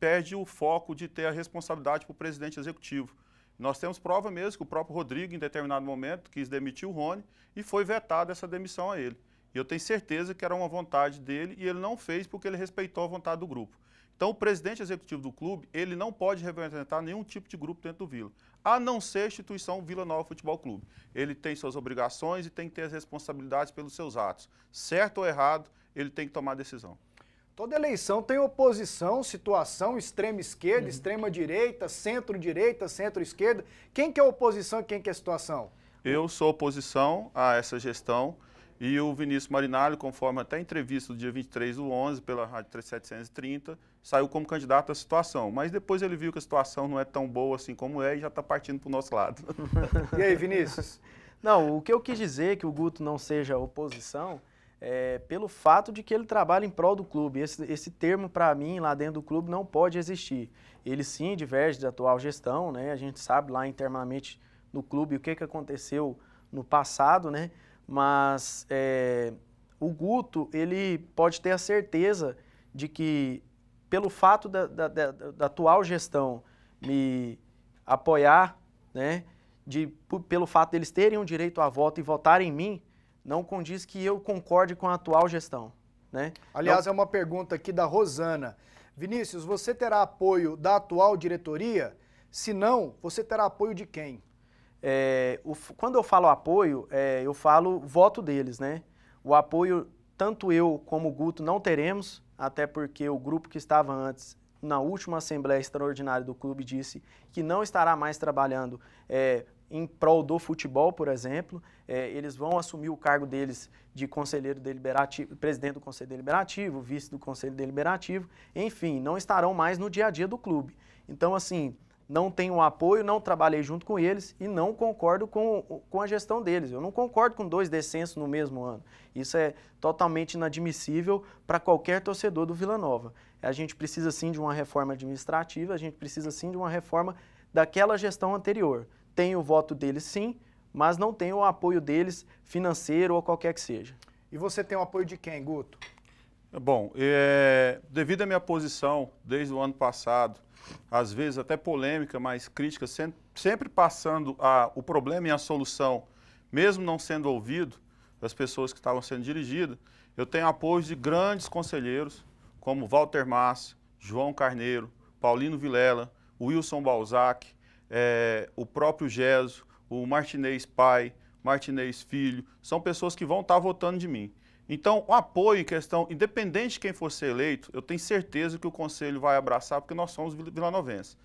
perde o foco de ter a responsabilidade para o presidente executivo. Nós temos prova mesmo que o próprio Rodrigo, em determinado momento, quis demitir o Rony e foi vetada essa demissão a ele. E eu tenho certeza que era uma vontade dele e ele não fez porque ele respeitou a vontade do grupo. Então, o presidente executivo do clube, ele não pode representar nenhum tipo de grupo dentro do Vila, a não ser a instituição Vila Nova Futebol Clube. Ele tem suas obrigações e tem que ter as responsabilidades pelos seus atos. Certo ou errado, ele tem que tomar a decisão. Toda eleição tem oposição, situação, extrema esquerda, extrema direita, centro-direita, centro-esquerda. Quem que é oposição e quem que é situação? Eu sou oposição a essa gestão e o Vinícius Marinalho, conforme até a entrevista do dia 23/11 pela Rádio 3730, saiu como candidato à situação. Mas depois ele viu que a situação não é tão boa assim como é e já está partindo para o nosso lado. E aí, Vinícius? Não, o que eu quis dizer que o Guto não seja oposição pelo fato de que ele trabalha em prol do clube. Esse termo, para mim, lá dentro do clube, não pode existir. Ele sim diverge da atual gestão, né? A gente sabe lá internamente no clube o que aconteceu no passado, né? Mas o Guto, ele pode ter a certeza de que, pelo fato da atual gestão me apoiar, né? Pelo fato deles terem um direito a voto e votarem em mim, não condiz que eu concorde com a atual gestão, né? Aliás, é uma pergunta aqui da Rosana. Vinícius, você terá apoio da atual diretoria? Se não, você terá apoio de quem? Quando eu falo apoio, eu falo voto deles, né? O apoio, tanto eu como o Guto não teremos, até porque o grupo que estava antes, na última Assembleia Extraordinária do clube, disse que não estará mais trabalhando em prol do futebol, por exemplo. Eles vão assumir o cargo deles de conselheiro deliberativo, presidente do Conselho Deliberativo, vice do Conselho Deliberativo, enfim, não estarão mais no dia a dia do clube. Então, assim, não tenho apoio, não trabalhei junto com eles e não concordo com a gestão deles. Eu não concordo com 2 descensos no mesmo ano. Isso é totalmente inadmissível para qualquer torcedor do Vila Nova. A gente precisa sim de uma reforma administrativa, a gente precisa sim de uma reforma daquela gestão anterior. Tenho o voto deles sim, mas não tenho o apoio deles financeiro ou qualquer que seja. E você tem o apoio de quem, Guto? Bom, devido à minha posição desde o ano passado, às vezes até polêmica, mas crítica, sempre passando o problema e a solução, mesmo não sendo ouvido das pessoas que estavam sendo dirigidas, eu tenho apoio de grandes conselheiros, como Walter Massa, João Carneiro, Paulino Vilela, Wilson Balzac, o próprio Geso, o Martinez pai, Martinez filho, são pessoas que vão estar votando de mim. Então, o apoio em questão, independente de quem for ser eleito, eu tenho certeza que o Conselho vai abraçar, porque nós somos vilanovenses.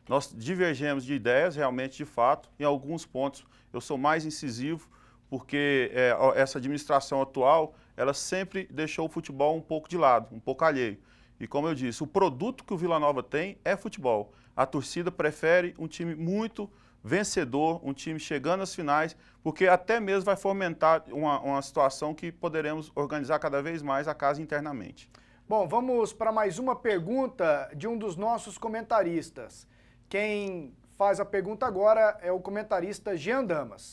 Nós divergemos de ideias, realmente, de fato, em alguns pontos eu sou mais incisivo, porque essa administração atual, ela sempre deixou o futebol um pouco de lado, um pouco alheio. E como eu disse, o produto que o Vila Nova tem é futebol. A torcida prefere um time muito vencedor, um time chegando às finais, porque até mesmo vai fomentar uma situação que poderemos organizar cada vez mais a casa internamente. Bom, vamos para mais uma pergunta de um dos nossos comentaristas. Quem faz a pergunta agora é o comentarista Jean Damas.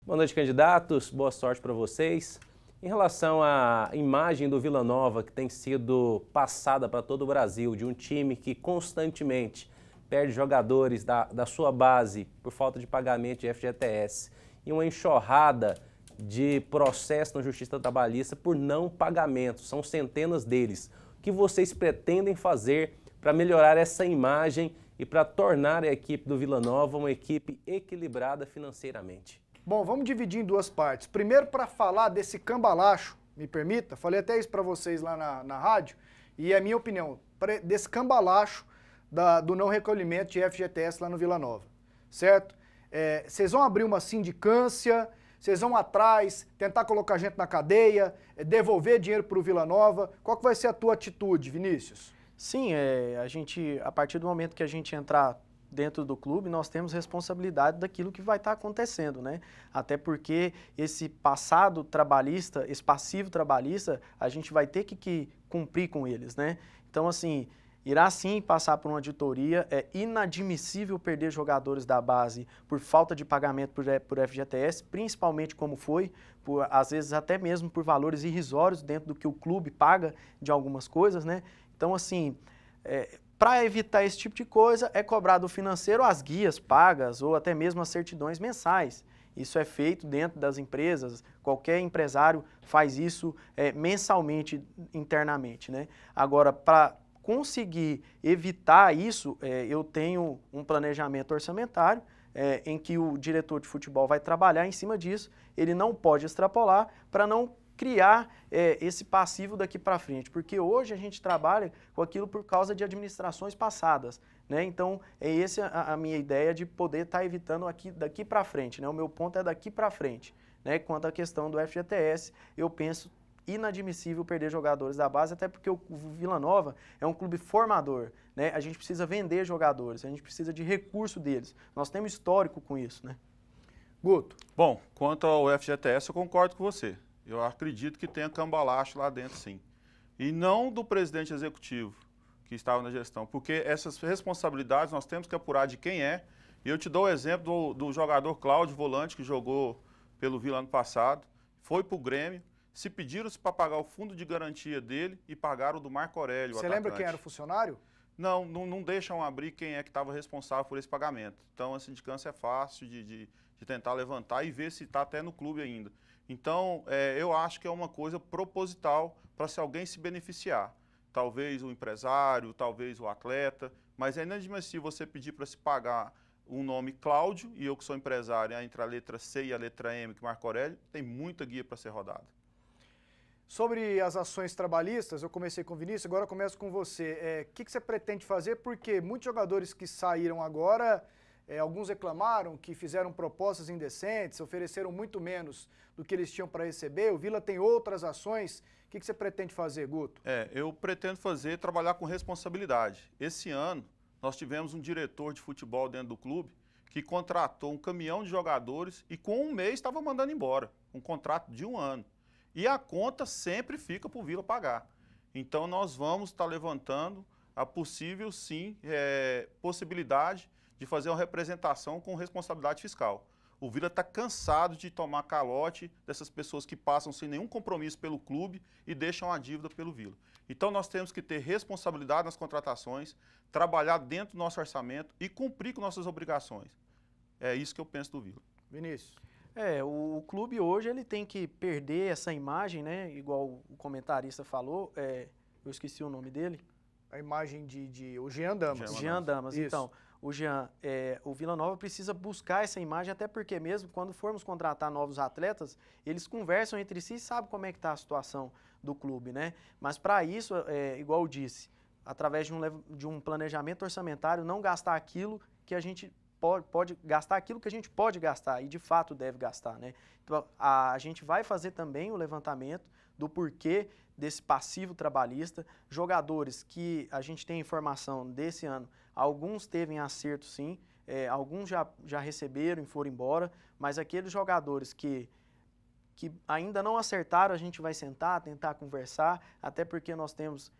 Boa noite, candidatos. Boa sorte para vocês. Em relação à imagem do Vila Nova, que tem sido passada para todo o Brasil, de um time que constantemente perde jogadores da sua base por falta de pagamento de FGTS e uma enxurrada de processo na Justiça Trabalhista por não pagamento, são centenas deles. O que vocês pretendem fazer para melhorar essa imagem e para tornar a equipe do Vila Nova uma equipe equilibrada financeiramente? Bom, vamos dividir em 2 partes. Primeiro, para falar desse cambalacho, me permita, falei até isso para vocês lá na rádio, e a minha opinião, desse cambalacho do não recolhimento de FGTS lá no Vila Nova, certo? Vocês vão abrir uma sindicância, vocês vão atrás, tentar colocar gente na cadeia, devolver dinheiro para o Vila Nova. Qual que vai ser a tua atitude, Vinícius? Sim, a partir do momento que a gente entrar dentro do clube, nós temos responsabilidade daquilo que vai estar acontecendo, né? Até porque esse passado trabalhista, esse passivo trabalhista, a gente vai ter que cumprir com eles, né? Então, assim, irá sim passar por uma auditoria. É inadmissível perder jogadores da base por falta de pagamento por FGTS, principalmente como foi, às vezes até mesmo por valores irrisórios dentro do que o clube paga de algumas coisas, né? Então, assim, para evitar esse tipo de coisa, é cobrado do financeiro as guias pagas ou até mesmo as certidões mensais. Isso é feito dentro das empresas, qualquer empresário faz isso mensalmente, internamente, né? Agora, para conseguir evitar isso, eu tenho um planejamento orçamentário em que o diretor de futebol vai trabalhar em cima disso, ele não pode extrapolar para não criar esse passivo daqui para frente, porque hoje a gente trabalha com aquilo por causa de administrações passadas, né? Então, essa a minha ideia de poder estar evitando daqui para frente, né? O meu ponto é daqui para frente, né? Quanto à questão do FGTS, eu penso inadmissível perder jogadores da base, até porque o Vila Nova é um clube formador, né? A gente precisa vender jogadores, a gente precisa de recurso deles. Nós temos histórico com isso, né? Guto. Bom, quanto ao FGTS, eu concordo com você. Eu acredito que tenha cambalacho lá dentro, sim. E não do presidente executivo que estava na gestão, porque essas responsabilidades nós temos que apurar de quem é. E eu te dou o exemplo do jogador Cláudio Volante, que jogou pelo Vila ano passado, foi para o Grêmio, se pediram para pagar o fundo de garantia dele e pagaram o do Marco Aurélio. Você lembra quem era o funcionário? Não deixam abrir quem é que estava responsável por esse pagamento. Então, a sindicância é fácil de tentar levantar e ver se está até no clube ainda. Então, eu acho que é uma coisa proposital para se alguém se beneficiar. Talvez o empresário, talvez o atleta, mas é inadmissível você pedir para se pagar um nome Cláudio, e eu que sou empresário, entre a letra C e a letra M, que Marco Aurélio, tem muita guia para ser rodada. Sobre as ações trabalhistas, eu comecei com o Vinícius, agora eu começo com você. O que você pretende fazer? Porque muitos jogadores que saíram agora, alguns reclamaram que fizeram propostas indecentes, ofereceram muito menos do que eles tinham para receber. O Vila tem outras ações. O que você pretende fazer, Guto? Eu pretendo trabalhar com responsabilidade. Esse ano, nós tivemos um diretor de futebol dentro do clube que contratou um caminhão de jogadores e com um mês estava mandando embora, um contrato de 1 ano. E a conta sempre fica para o Vila pagar. Então, nós vamos estar levantando a possível, sim, possibilidade de fazer uma representação com responsabilidade fiscal. O Vila está cansado de tomar calote dessas pessoas que passam sem nenhum compromisso pelo clube e deixam a dívida pelo Vila. Então, nós temos que ter responsabilidade nas contratações, trabalhar dentro do nosso orçamento e cumprir com nossas obrigações. É isso que eu penso do Vila. Vinícius. O clube hoje ele tem que perder essa imagem, né? Igual o comentarista falou, eu esqueci o nome dele. A imagem o Jean Damas. Jean Damas, então. O Jean, o Vila Nova precisa buscar essa imagem, até porque mesmo quando formos contratar novos atletas, eles conversam entre si e sabem como é que está a situação do clube, né? Mas para isso, igual eu disse, através de um planejamento orçamentário, não gastar aquilo que a gente pode gastar aquilo que a gente pode gastar e de fato deve gastar, né? Então, a gente vai fazer também o levantamento do porquê desse passivo trabalhista, jogadores que a gente tem informação desse ano, alguns teve acerto sim, alguns já receberam e foram embora, mas aqueles jogadores que ainda não acertaram, a gente vai sentar, tentar conversar, até porque nós temos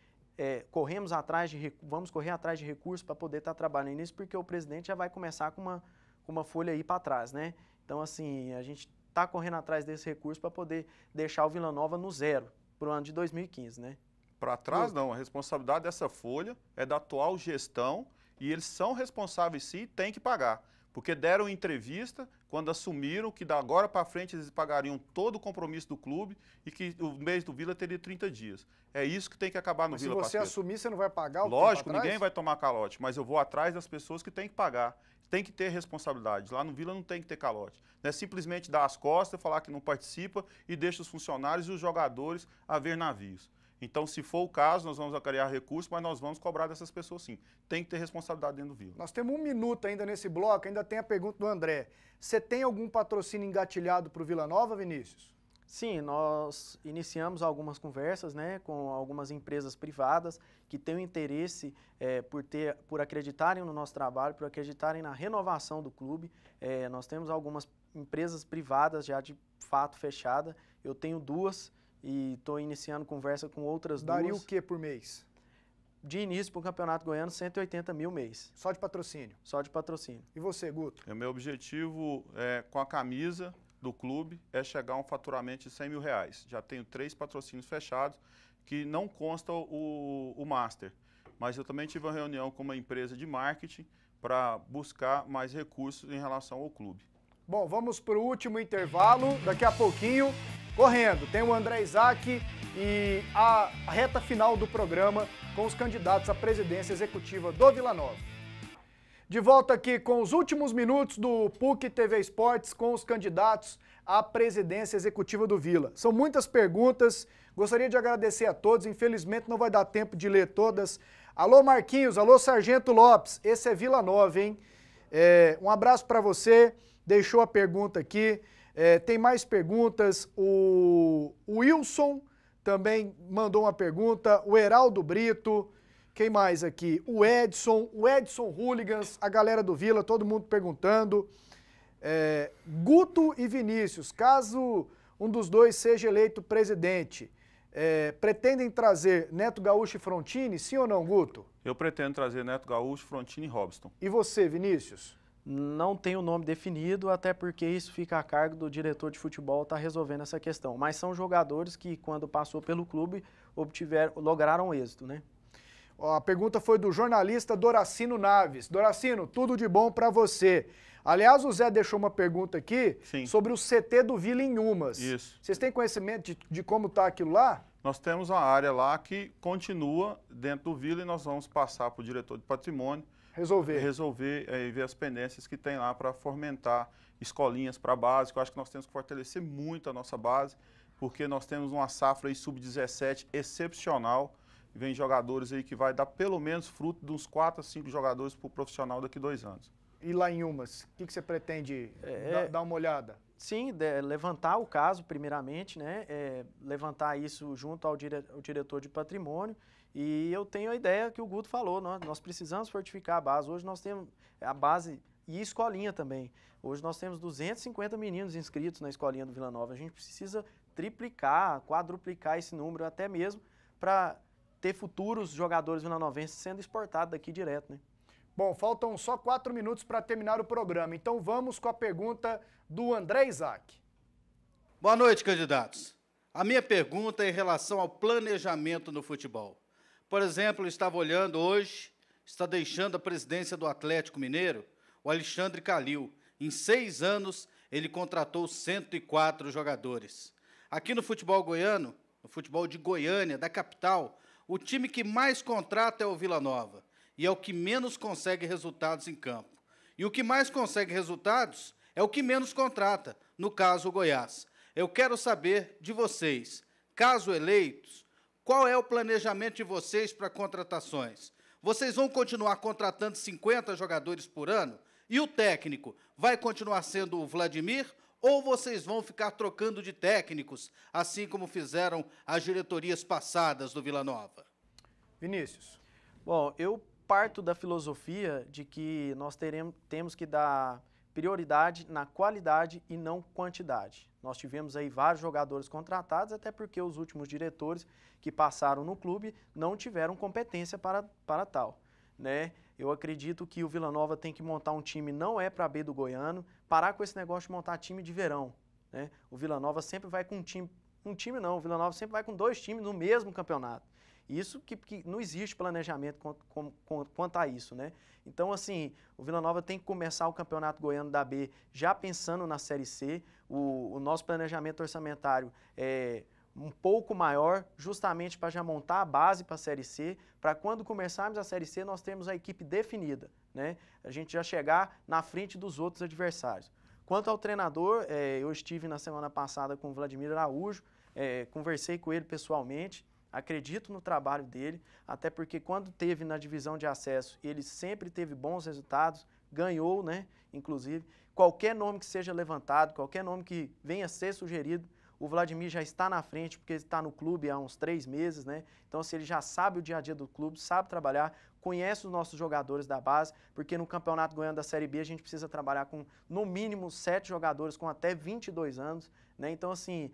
vamos correr atrás de recursos para poder estar trabalhando nisso, porque o presidente já vai começar com uma folha aí para trás, né? Então, assim, a gente está correndo atrás desse recurso para poder deixar o Vila Nova no zero para o ano de 2015, né? Para trás, não. A responsabilidade dessa folha é da atual gestão e eles são responsáveis, sim, e têm que pagar. Porque deram entrevista quando assumiram que da agora para frente eles pagariam todo o compromisso do clube e que o mês do Vila teria 30 dias. É isso que tem que acabar no Vila Pasqueta. Se você assumir, você não vai pagar o Lógico, ninguém vai tomar calote, mas eu vou atrás das pessoas que têm que pagar. Tem que ter responsabilidade. Lá no Vila não tem que ter calote. Não é simplesmente dar as costas, falar que não participa e deixa os funcionários e os jogadores a ver navios. Então, se for o caso, nós vamos criar recursos, mas nós vamos cobrar dessas pessoas sim. Tem que ter responsabilidade dentro do Vila. Nós temos 1 minuto ainda nesse bloco, ainda tem a pergunta do André. Você tem algum patrocínio engatilhado para o Vila Nova, Vinícius? Sim, nós iniciamos algumas conversas, né, com algumas empresas privadas que têm o interesse por acreditarem no nosso trabalho, por acreditarem na renovação do clube. Nós temos algumas empresas privadas já de fato fechada. Eu tenho 2 e estou iniciando conversa com outras 2. Daria o que por mês? de início para o Campeonato Goiano, 180 mil mês. Só de patrocínio? Só de patrocínio. E você, Guto? O meu objetivo com a camisa do clube é chegar a um faturamento de 100 mil reais. Já tenho 3 patrocínios fechados, que não consta o Master. Mas eu também tive uma reunião com uma empresa de marketing para buscar mais recursos em relação ao clube. Bom, vamos para o último intervalo, daqui a pouquinho, correndo. Tem o André Isaac e a reta final do programa com os candidatos à presidência executiva do Vila Nova. De volta aqui com os últimos minutos do PUC TV Esportes com os candidatos à presidência executiva do Vila. São muitas perguntas, gostaria de agradecer a todos, infelizmente não vai dar tempo de ler todas. Alô Marquinhos, alô Sargento Lopes, esse é Vila Nova, hein? Um abraço para você, deixou a pergunta aqui. Tem mais perguntas, o Wilson também mandou uma pergunta, o Heraldo Brito, quem mais aqui? O Edson Hooligans, a galera do Vila, todo mundo perguntando. Guto e Vinícius, caso um dos dois seja eleito presidente, pretendem trazer Neto Gaúcho e Frontini, sim ou não, Guto? Eu pretendo trazer Neto Gaúcho, Frontini e Robson. E você, Vinícius? Não tem o nome definido, até porque isso fica a cargo do diretor de futebol estar resolvendo essa questão. Mas são jogadores que, quando passou pelo clube, lograram êxito, né? A pergunta foi do jornalista Doracino Naves. Doracino, tudo de bom para você. Aliás, o Zé deixou uma pergunta aqui sobre o CT do Vila em Umas. Isso. Vocês têm conhecimento de como está aquilo lá? Nós temos uma área lá que continua dentro do Vila e nós vamos passar para o diretor de patrimônio resolver e ver as pendências que tem lá para fomentar escolinhas para a base, que eu acho que nós temos que fortalecer muito a nossa base, porque nós temos uma safra aí sub-17 excepcional, vem jogadores aí que vai dar pelo menos fruto de uns 4 a 5 jogadores para o profissional daqui a 2 anos. E lá em Umas, o que você pretende dar uma olhada? Sim, levantar o caso primeiramente, né? Levantar isso junto ao diretor de patrimônio. E eu tenho a ideia que o Guto falou, nós precisamos fortificar a base. Hoje nós temos a base e escolinha também. Hoje nós temos 250 meninos inscritos na escolinha do Vila Nova. A gente precisa triplicar, quadruplicar esse número até mesmo para ter futuros jogadores vilanovenses sendo exportados daqui direto, né? Bom, faltam só 4 minutos para terminar o programa, então vamos com a pergunta do André Isaac. Boa noite, candidatos. A minha pergunta é em relação ao planejamento no futebol. Por exemplo, eu estava olhando hoje, está deixando a presidência do Atlético Mineiro, o Alexandre Calil. Em 6 anos, ele contratou 104 jogadores. Aqui no futebol goiano, no futebol de Goiânia, da capital, o time que mais contrata é o Vila Nova. E é o que menos consegue resultados em campo. E o que mais consegue resultados é o que menos contrata, no caso o Goiás. Eu quero saber de vocês, caso eleitos, qual é o planejamento de vocês para contratações? Vocês vão continuar contratando 50 jogadores por ano? E o técnico vai continuar sendo o Vladimir? Ou vocês vão ficar trocando de técnicos, assim como fizeram as diretorias passadas do Vila Nova? Vinícius. Bom, eu parto da filosofia de que nós temos que dar prioridade na qualidade e não quantidade. Nós tivemos aí vários jogadores contratados, até porque os últimos diretores que passaram no clube não tiveram competência para tal, né? Eu acredito que o Vila Nova tem que montar um time, não é para B do Goiano, parar com esse negócio de montar time de verão, né? O Vila Nova sempre vai com o Vila Nova sempre vai com 2 times no mesmo campeonato. Isso que não existe planejamento quanto a isso, né? Então, assim, o Vila Nova tem que começar o Campeonato Goiano da B já pensando na Série C. O nosso planejamento orçamentário é um pouco maior, justamente para já montar a base para a Série C, para quando começarmos a Série C nós temos a equipe definida, né? A gente já chegar na frente dos outros adversários. Quanto ao treinador, eu estive na semana passada com o Vladimir Araújo, conversei com ele pessoalmente. Acredito no trabalho dele, até porque quando teve na divisão de acesso, ele sempre teve bons resultados, ganhou, né? Inclusive, qualquer nome que seja levantado, qualquer nome que venha a ser sugerido, o Vladimir já está na frente, porque ele está no clube há uns 3 meses, né? Então, se ele já sabe o dia a dia do clube, sabe trabalhar, conhece os nossos jogadores da base, porque no Campeonato Goiano da Série B a gente precisa trabalhar com, no mínimo, 7 jogadores com até 22 anos, né? Então, assim,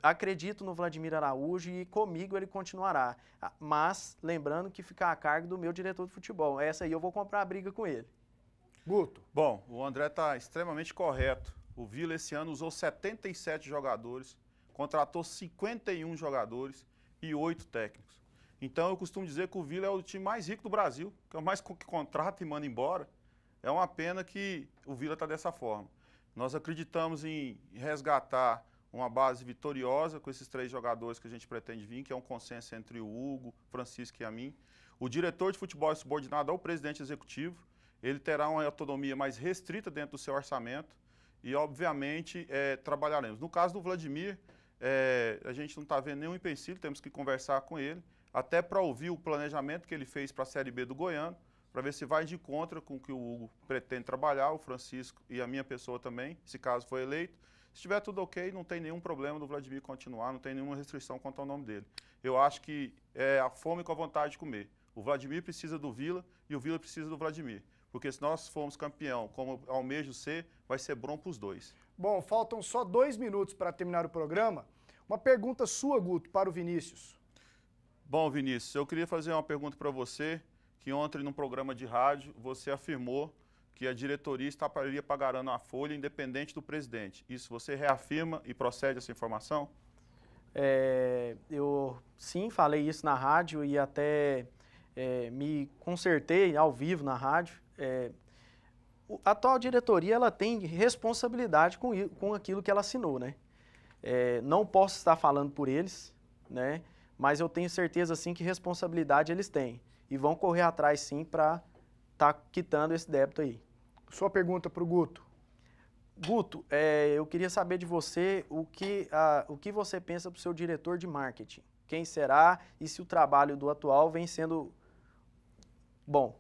acredito no Vladimir Araújo e comigo ele continuará. Mas lembrando que fica a cargo do meu diretor de futebol. Essa aí eu vou comprar a briga com ele. Guto. Bom, o André está extremamente correto. O Vila esse ano usou 77 jogadores, contratou 51 jogadores e 8 técnicos. Então eu costumo dizer que o Vila é o time mais rico do Brasil, que é o mais que contrata e manda embora. É uma pena que o Vila está dessa forma. Nós acreditamos em resgatar uma base vitoriosa com esses 3 jogadores que a gente pretende vir, que é um consenso entre o Hugo, Francisco e a mim. O diretor de futebol é subordinado ao presidente executivo. Ele terá uma autonomia mais restrita dentro do seu orçamento e, obviamente, trabalharemos. No caso do Vladimir, a gente não está vendo nenhum empecilho, temos que conversar com ele, até para ouvir o planejamento que ele fez para a Série B do Goiano, para ver se vai de encontro com o que o Hugo pretende trabalhar, o Francisco e a minha pessoa também, se caso for eleito. Se estiver tudo ok, não tem nenhum problema do Vladimir continuar, não tem nenhuma restrição quanto ao nome dele. Eu acho que é a fome com a vontade de comer. O Vladimir precisa do Vila e o Vila precisa do Vladimir. Porque se nós formos campeão, como almejo ser, vai ser bom para os dois. Bom, faltam só 2 minutos para terminar o programa. Uma pergunta sua, Guto, para o Vinícius. Bom, Vinícius, eu queria fazer uma pergunta para você, que ontem, num programa de rádio, você afirmou que a diretoria estaria pagando a folha independente do presidente. Isso você reafirma e procede essa informação? Eu sim falei isso na rádio e até me consertei ao vivo na rádio. A atual diretoria ela tem responsabilidade com aquilo que ela assinou, né? Não posso estar falando por eles, né? Mas eu tenho certeza sim que responsabilidade eles têm e vão correr atrás sim para estar quitando esse débito aí. Sua pergunta para o Guto. Guto, eu queria saber de você o que você pensa para o seu diretor de marketing. Quem será e se o trabalho do atual vem sendo bom?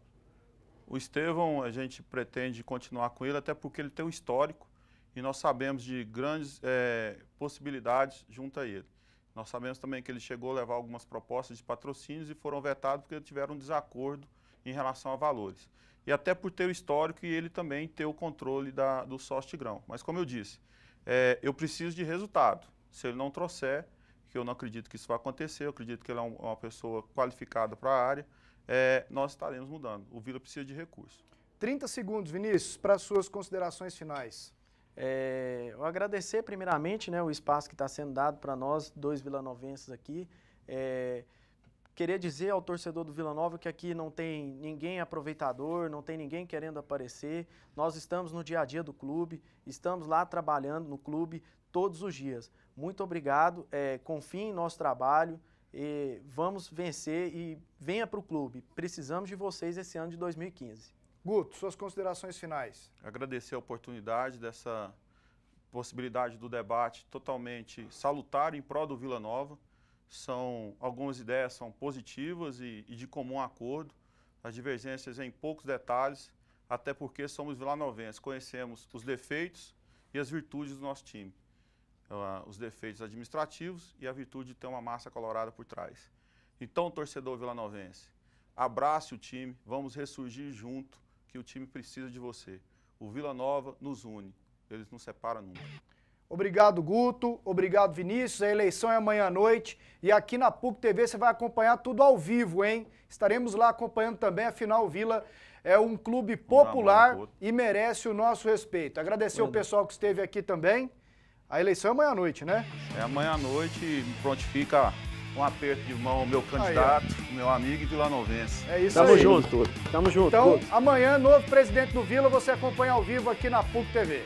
O Estevão, a gente pretende continuar com ele, até porque ele tem um histórico e nós sabemos de grandes possibilidades junto a ele. Nós sabemos também que ele chegou a levar algumas propostas de patrocínios e foram vetados porque tiveram um desacordo em relação a valores. E até por ter o histórico e ele também ter o controle do sócio Tigrão. Mas como eu disse, eu preciso de resultado. Se ele não trouxer, que eu não acredito que isso vai acontecer, eu acredito que ele é uma pessoa qualificada para a área, nós estaremos mudando. O Vila precisa de recurso. 30 segundos, Vinícius, para as suas considerações finais. Eu agradecer primeiramente, né, o espaço que está sendo dado para nós, 2 vilanovenses aqui. Queria dizer ao torcedor do Vila Nova que aqui não tem ninguém aproveitador, não tem ninguém querendo aparecer. Nós estamos no dia a dia do clube, estamos lá trabalhando no clube todos os dias. Muito obrigado, confie em nosso trabalho, vamos vencer e venha para o clube. Precisamos de vocês esse ano de 2015. Guto, suas considerações finais. Agradecer a oportunidade dessa possibilidade do debate totalmente salutar em prol do Vila Nova. Algumas ideias são positivas e de comum acordo, as divergências em poucos detalhes, até porque somos vilanovenses, conhecemos os defeitos e as virtudes do nosso time. Os defeitos administrativos e a virtude de ter uma massa colorada por trás. Então, torcedor vilanovense, abrace o time, vamos ressurgir junto, que o time precisa de você. O Vila Nova nos une, eles não separam nunca. Obrigado, Guto. Obrigado, Vinícius. A eleição é amanhã à noite. E aqui na PUC TV você vai acompanhar tudo ao vivo, hein? Estaremos lá acompanhando também. Afinal, o Vila é um clube popular e merece o nosso respeito. Agradecer o pessoal que esteve aqui também. A eleição é amanhã à noite, né? É amanhã à noite e prontifica um aperto de mão ao meu candidato, meu amigo e vilanovense. É isso Tamo aí. junto. Tamo junto. Então, amanhã, novo presidente do Vila, você acompanha ao vivo aqui na PUC TV.